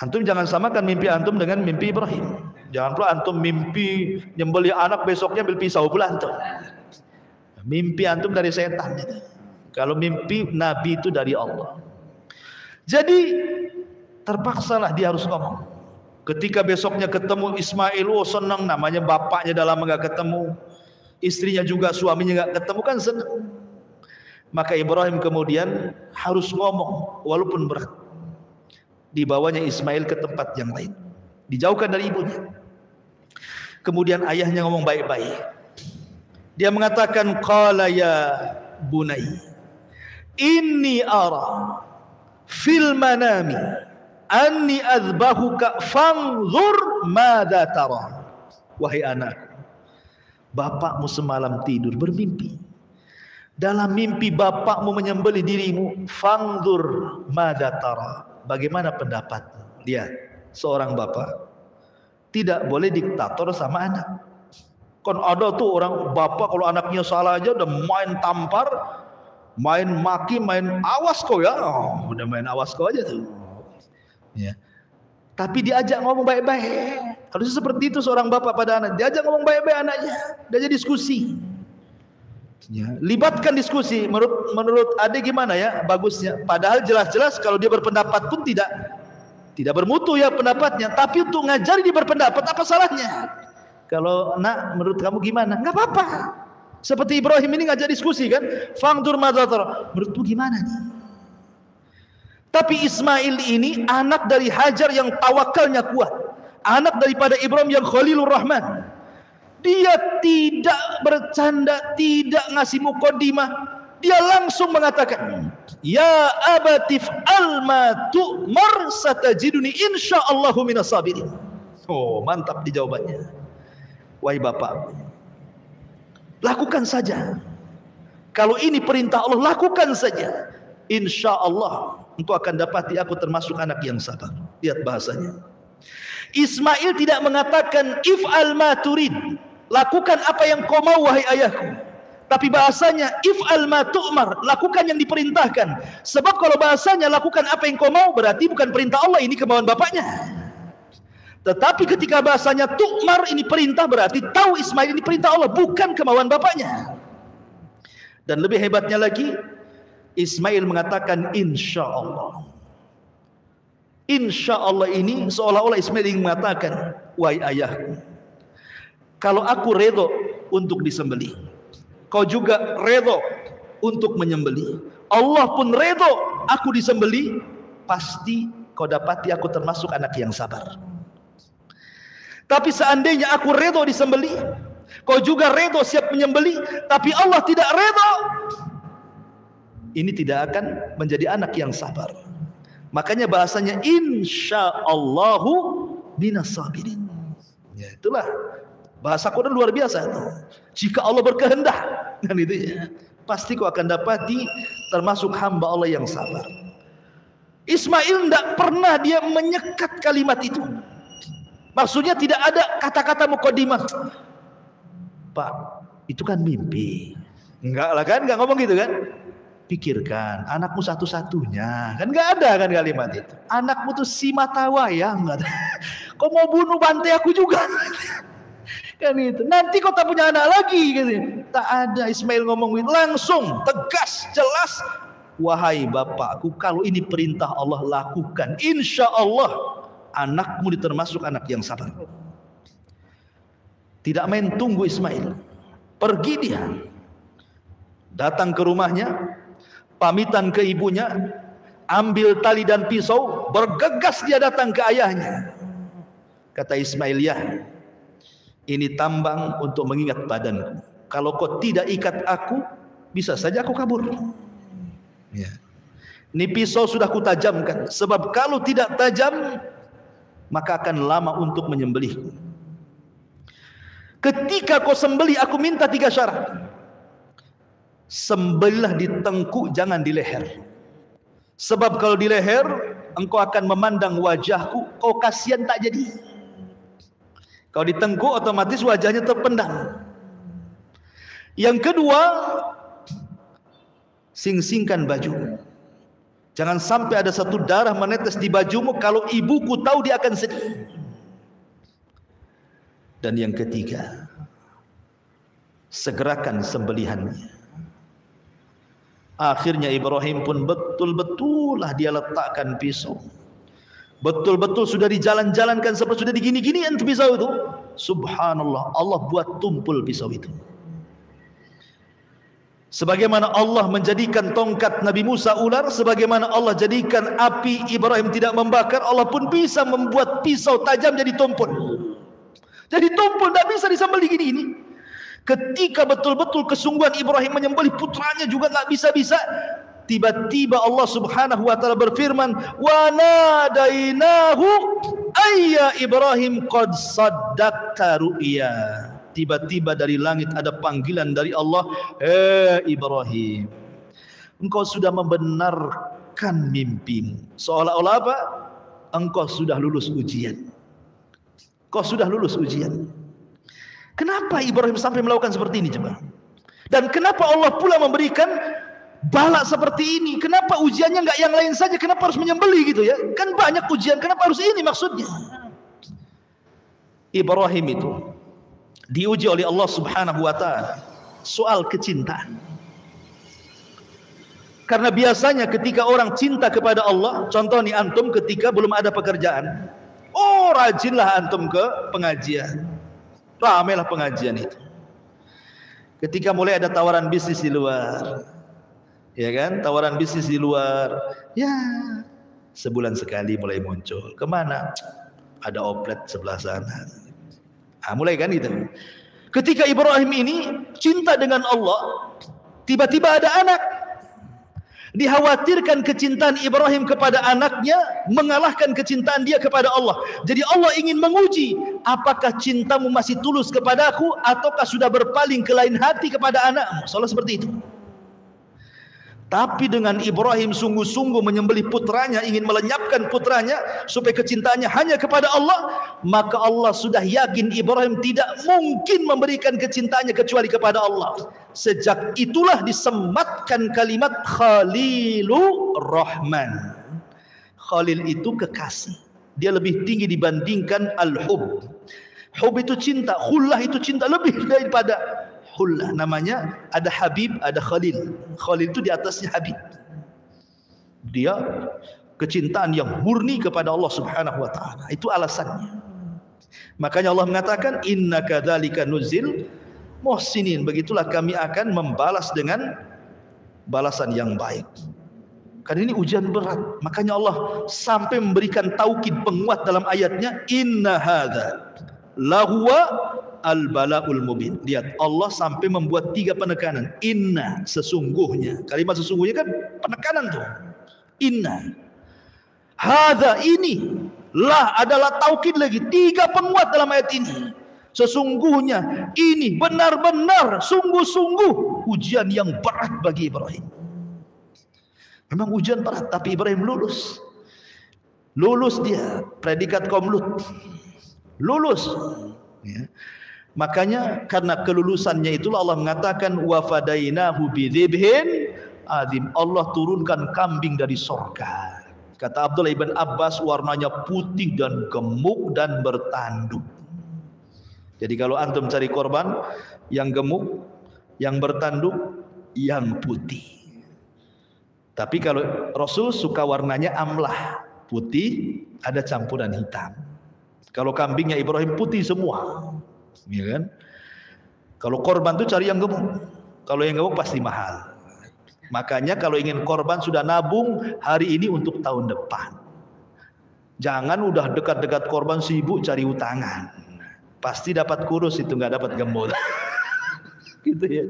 Antum jangan samakan mimpi antum dengan mimpi Ibrahim. Jangan pula antum mimpi nyembelih anak, besoknya ambil pisau pula antum. Mimpi antum dari setan. Kalau mimpi nabi itu dari Allah. Jadi terpaksalah dia harus ngomong. Ketika besoknya ketemu Ismail, oh senang, namanya bapaknya dalam enggak ketemu. Istrinya juga, suaminya enggak ketemu, kan senang. Maka Ibrahim kemudian harus ngomong walaupun berat. Dibawanya Ismail ke tempat yang lain, dijauhkan dari ibunya. Kemudian ayahnya ngomong baik-baik. Dia mengatakan, qala ya bunai, inni ara fil manami anni azbahuka fanzur madza tara. Wahai anakku, bapakmu semalam tidur bermimpi. Dalam mimpi bapakmu menyembelih dirimu, fanzur madza tara. Bagaimana pendapatmu? Lihat, seorang bapak tidak boleh diktator sama anak. Kan ada tuh orang bapak kalau anaknya salah aja udah main tampar, main maki, main awas kau ya. Oh, udah main awas kau aja tuh. Ya. Tapi diajak ngomong baik-baik. Harusnya seperti itu seorang bapak pada anak. Diajak ngomong baik-baik anaknya, diajak diskusi. Ya, libatkan diskusi. Menurut adik gimana ya bagusnya? Padahal jelas-jelas kalau dia berpendapat pun tidak bermutu ya pendapatnya. Tapi untuk ngajari dia berpendapat, apa salahnya? Kalau nak, menurut kamu gimana? Nggak apa-apa. Seperti Ibrahim ini ngajak diskusi kan? Fangdur madzatar. Menurutmu gimana nih? Tapi Ismail ini anak dari Hajar yang tawakalnya kuat, anak daripada Ibrahim yang Khalilur Rahman. Dia tidak bercanda, tidak ngasih muqaddimah. Dia langsung mengatakan, ya abatif alma tu'mar satajiduni insyaallahu minas sabirin. Oh, mantap di jawabannya. Wahai bapak, lakukan saja. Kalau ini perintah Allah, lakukan saja. Insya Allah engkau akan dapati aku termasuk anak yang sabar. Lihat bahasanya. Ismail tidak mengatakan if'al ma turid, lakukan apa yang kau mau wahai ayahku. Tapi bahasanya if'al ma tu'mar, lakukan yang diperintahkan. Sebab kalau bahasanya lakukan apa yang kau mau, berarti bukan perintah Allah, ini kemauan bapaknya. Tetapi ketika bahasanya tu'mar, ini perintah, berarti tahu Ismail ini perintah Allah, bukan kemauan bapaknya. Dan lebih hebatnya lagi, Ismail mengatakan insya Allah. Insya Allah ini seolah-olah Ismail ingin mengatakan, wahai ayahku, kalau aku redho untuk disembelih, kau juga redho untuk menyembelih, Allah pun redho aku disembelih, pasti kau dapati aku termasuk anak yang sabar. Tapi seandainya aku redho disembelih, kau juga redho siap menyembelih, tapi Allah tidak redho, ini tidak akan menjadi anak yang sabar. Makanya bahasanya insyaallahu minas sabirin. Ya, itulah bahasa Quran luar biasa tuh. Jika Allah berkehendak, kan itu ya, pasti kau akan dapati termasuk hamba Allah yang sabar. Ismail tidak pernah dia menyekat kalimat itu. Maksudnya tidak ada kata-kata mukadimah. Pak, itu kan mimpi. Enggak lah kan, enggak ngomong gitu kan. Pikirkan, anakmu satu-satunya. Kan enggak ada kan kalimat itu. Anakmu tuh si mata wayang. Kau mau bunuh bantai aku juga. Kan itu. Nanti kau tak punya anak lagi gitu. Tak ada. Ismail ngomong langsung, tegas, jelas. Wahai bapakku, kalau ini perintah Allah, lakukan. Insya Allah anakmu termasuk anak yang sabar. Tidak main tunggu Ismail. Pergi dia. Datang ke rumahnya, pamitan ke ibunya, ambil tali dan pisau, bergegas dia datang ke ayahnya. Kata Ismail, ya, ini tambang untuk mengingat badanku. Kalau kau tidak ikat aku, bisa saja aku kabur. Ya. Ini pisau sudah kutajamkan, sebab kalau tidak tajam, maka akan lama untuk menyembelihku. Ketika kau sembelih, aku minta 3 syarat. Sembelihlah di tengkuk, jangan di leher. Sebab kalau di leher, engkau akan memandang wajahku, kau kasihan tak jadi. Kalau di tengkuk, otomatis wajahnya terpendam. Yang kedua, sing-singkan baju. Jangan sampai ada satu darah menetes di bajumu, kalau ibuku tahu dia akan sedih. Dan yang ketiga, segerakan sembelihannya. Akhirnya Ibrahim pun betul-betul lah dia letakkan pisau. Betul-betul sudah dijalan-jalankan, seperti sudah digini-ginian pisau itu. Subhanallah, Allah buat tumpul pisau itu. Sebagaimana Allah menjadikan tongkat Nabi Musa ular, sebagaimana Allah jadikan api Ibrahim tidak membakar, Allah pun bisa membuat pisau tajam jadi tumpul. Jadi tumpul, tidak bisa disembelih gini-gini. Ketika betul-betul kesungguhan Ibrahim menyembelih putranya juga nggak bisa-bisa, tiba-tiba Allah Subhanahu wa taala berfirman, "Wa nadainahu ayya Ibrahim qad saddaqta ru'ya." Tiba-tiba dari langit ada panggilan dari Allah, Ibrahim, engkau sudah membenarkan mimpimu. Seolah-olah apa? Engkau sudah lulus ujian. Kau sudah lulus ujian. Kenapa Ibrahim sampai melakukan seperti ini coba? Dan kenapa Allah pula memberikan bala seperti ini? Kenapa ujiannya nggak yang lain saja? Kenapa harus menyembelih gitu ya? Kan banyak ujian, kenapa harus ini maksudnya? Ibrahim itu diuji oleh Allah Subhanahu wa taala soal kecintaan. Karena biasanya ketika orang cinta kepada Allah, contoh nih antum ketika belum ada pekerjaan, oh rajinlah antum ke pengajian. Ramailah pengajian itu. Ketika mulai ada tawaran bisnis di luar, ya kan, tawaran bisnis di luar, ya sebulan sekali mulai muncul. Kemana? Ada oplet sebelah sana. Mulai kan gitu. Ketika Ibrahim ini cinta dengan Allah, tiba-tiba ada anak. Dikhawatirkan kecintaan Ibrahim kepada anaknya mengalahkan kecintaan dia kepada Allah. Jadi Allah ingin menguji, apakah cintamu masih tulus kepadaku ataukah sudah berpaling ke lain hati kepada anakmu. Soalnya seperti itu. Tapi dengan Ibrahim sungguh-sungguh menyembelih putranya, ingin melenyapkan putranya supaya kecintaannya hanya kepada Allah, maka Allah sudah yakin Ibrahim tidak mungkin memberikan kecintaannya kecuali kepada Allah. Sejak itulah disematkan kalimat Khalilur Rahman. Khalil itu kekasih. Dia lebih tinggi dibandingkan al-hub. Hub itu cinta, khullah itu cinta lebih daripada khullah. Namanya ada Habib, ada Khalil. Khalil itu di atasnya Habib. Dia kecintaan yang murni kepada Allah Subhanahu wa taala. Itu alasannya. Makanya Allah mengatakan innaka dzalika nuzil muhsinin. Begitulah kami akan membalas dengan balasan yang baik. Karena ini ujian berat. Makanya Allah sampai memberikan taukid penguat dalam ayatnya, inna hadza lahuwa al-bala'ul mubin. Lihat, Allah sampai membuat 3 penekanan. Inna, sesungguhnya. Kalimat sesungguhnya kan penekanan tuh. Inna. Hadza, ini. Lah adalah taukid lagi. 3 penguat dalam ayat ini. Sesungguhnya, ini benar-benar, sungguh-sungguh ujian yang berat bagi Ibrahim. Memang ujian berat, tapi Ibrahim lulus. Lulus dia, predikat kaum Lut. Lulus. Ya. Makanya karena kelulusannya itulah Allah mengatakan wa fadainahu bidzibhin adzim. Allah turunkan kambing dari surga. Kata Abdullah ibn Abbas, warnanya putih dan gemuk dan bertanduk. Jadi kalau antum cari korban yang gemuk, yang bertanduk, yang putih. Tapi kalau Rasul suka warnanya amlah, putih, ada campuran hitam. Kalau kambingnya Ibrahim putih semua, ya kan? Kalau korban tuh cari yang gemuk. Kalau yang gemuk pasti mahal. Makanya kalau ingin korban sudah nabung hari ini untuk tahun depan. Jangan udah dekat-dekat korban sibuk cari utangan. Pasti dapat kurus itu, nggak dapat gemuk. Gitu ya.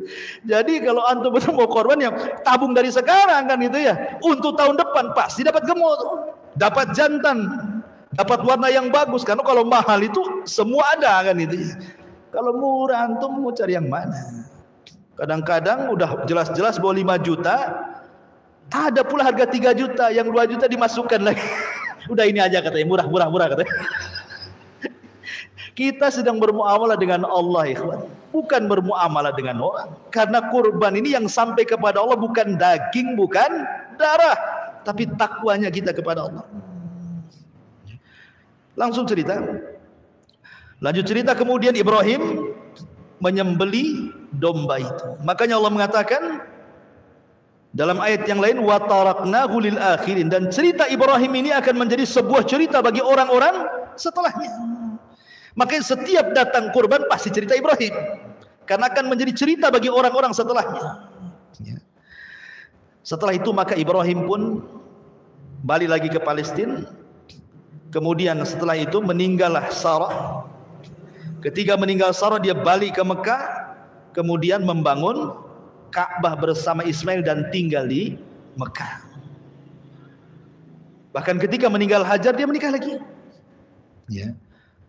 Jadi kalau antum betul mau korban yang tabung dari sekarang kan gitu ya. Untuk tahun depan pasti dapat gemuk, dapat jantan. Dapat warna yang bagus, karena kalau mahal itu semua ada kan itu. Kalau murah antum mau cari yang mana? Kadang-kadang udah jelas-jelas bawa 5 juta, ada pula harga 3 juta, yang 2 juta dimasukkan lagi. Udah ini aja katanya, murah katanya. Kita sedang bermuamalah dengan Allah, ikhwan. Bukan bermuamalah dengan orang. Karena kurban ini yang sampai kepada Allah bukan daging, bukan darah, tapi takwanya kita kepada Allah. Langsung cerita. Lanjut cerita, kemudian Ibrahim menyembeli domba itu. Makanya Allah mengatakan dalam ayat yang lain, wa taraknahu lil akhirin, dan cerita Ibrahim ini akan menjadi sebuah cerita bagi orang-orang setelahnya. Makanya setiap datang kurban pasti cerita Ibrahim, karena akan menjadi cerita bagi orang-orang setelahnya. Setelah itu maka Ibrahim pun balik lagi ke Palestina. Kemudian setelah itu meninggallah Sarah. Ketika meninggal Sarah, dia balik ke Mekah, kemudian membangun Ka'bah bersama Ismail dan tinggal di Mekah. Bahkan ketika meninggal Hajar, dia menikah lagi. Ya.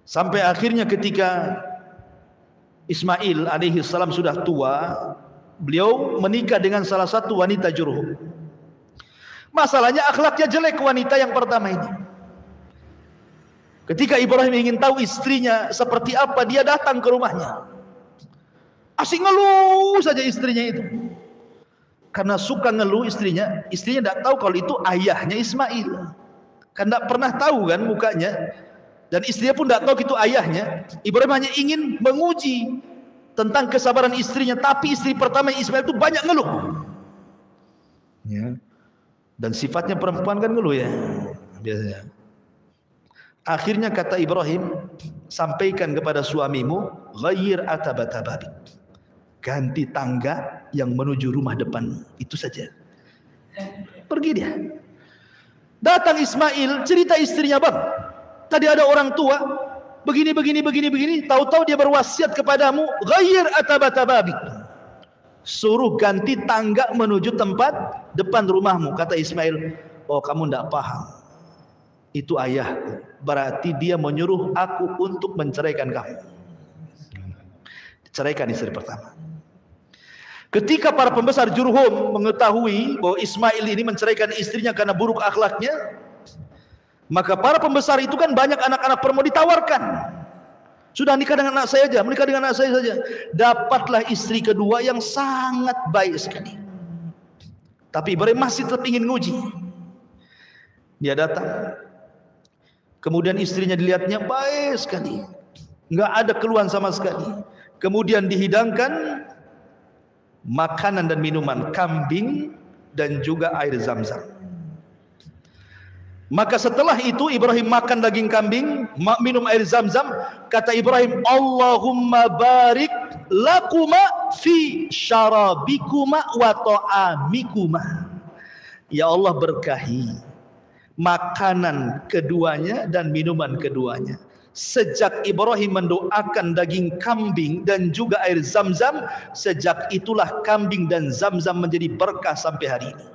Sampai akhirnya ketika Ismail alaihi salam sudah tua, beliau menikah dengan salah satu wanita Jurhum. Masalahnya akhlaknya jelek wanita yang pertama ini. Ketika Ibrahim ingin tahu istrinya seperti apa, dia datang ke rumahnya. Asik ngeluh saja istrinya itu. Karena suka ngeluh istrinya tidak tahu kalau itu ayahnya Ismail. Kan tidak pernah tahu kan mukanya. Dan istrinya pun tidak tahu itu ayahnya. Ibrahim hanya ingin menguji tentang kesabaran istrinya. Tapi istri pertama Ismail itu banyak ngeluh. Ya. Dan sifatnya perempuan kan ngeluh ya, biasanya. Akhirnya kata Ibrahim, sampaikan kepada suamimu, ghayyir atabatababik, ganti tangga yang menuju rumah depan, itu saja. Pergi dia. Datang Ismail, cerita istrinya, bang, tadi ada orang tua begini, tahu-tahu dia berwasiat kepadamu, ghayyir atabatababik, suruh ganti tangga menuju tempat depan rumahmu. Kata Ismail, oh kamu tidak paham, itu ayahku, berarti dia menyuruh aku untuk menceraikan kamu. Ceraikan istri pertama. Ketika para pembesar Jurhum mengetahui bahwa Ismail ini menceraikan istrinya karena buruk akhlaknya, maka para pembesar itu kan banyak anak-anak perempuan ditawarkan. Sudah nikah dengan anak saya aja, menikah dengan anak saya saja. Dapatlah istri kedua yang sangat baik sekali. Tapi Ibrahim masih tetap ingin nguji. Dia datang. Kemudian istrinya dilihatnya baik sekali. Enggak ada keluhan sama sekali. Kemudian dihidangkan makanan dan minuman, kambing dan juga air zam-zam. Maka setelah itu Ibrahim makan daging kambing, minum air zam-zam. Kata Ibrahim, Allahumma barik lakuma fi syarabikuma wa ta'amikuma. Ya Allah, berkahi makanan keduanya dan minuman keduanya. Sejak Ibrahim mendoakan daging kambing dan juga air zam-zam, sejak itulah kambing dan zam-zam menjadi berkah sampai hari ini.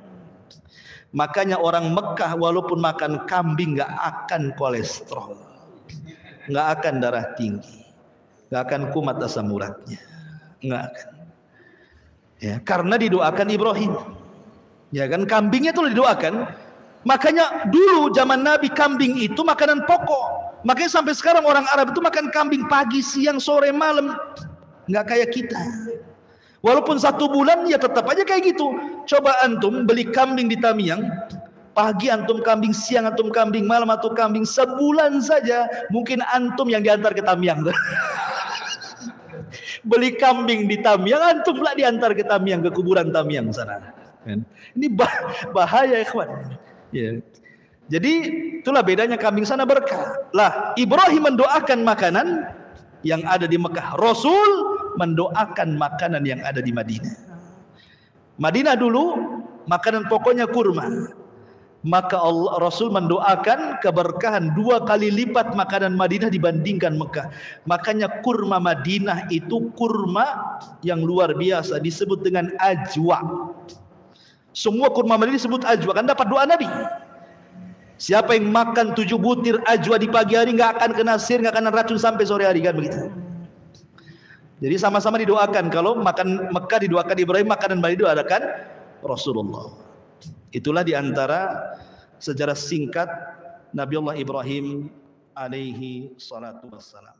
Makanya orang Mekah walaupun makan kambing nggak akan kolesterol, nggak akan darah tinggi, nggak akan kumat asam uratnya, nggak akan. Ya, karena didoakan Ibrahim. Ya kan, kambingnya itu didoakan. Makanya dulu zaman Nabi kambing itu makanan pokok. Makanya sampai sekarang orang Arab itu makan kambing pagi, siang, sore, malam. Nggak kayak kita. Walaupun 1 bulan ya tetap aja kayak gitu. Coba antum beli kambing di Tamiang, pagi antum kambing, siang antum kambing, malam antum kambing, sebulan saja mungkin antum yang diantar ke Tamiang. Beli kambing di Tamiang, antum pula diantar ke Tamiang, ke kuburan Tamiang sana. Ini bahaya ikhwan. Ya. Jadi itulah bedanya kambing sana berkah. Lah Ibrahim mendoakan makanan yang ada di Mekah, Rasul mendoakan makanan yang ada di Madinah. Madinah dulu makanan pokoknya kurma. Maka Rasul mendoakan keberkahan 2 kali lipat makanan Madinah dibandingkan Mekah. Makanya kurma Madinah itu kurma yang luar biasa, disebut dengan ajwa. Semua kurma Madinah disebut ajwa, kan dapat doa Nabi. Siapa yang makan 7 butir ajwa di pagi hari nggak akan kena sihir, nggak akan racun sampai sore hari, kan begitu. Jadi sama-sama didoakan. Kalau makan Mekah didoakan Ibrahim, makanan Bali didoakan Rasulullah. Itulah diantara sejarah singkat Nabiullah Ibrahim alaihi salatu wassalam.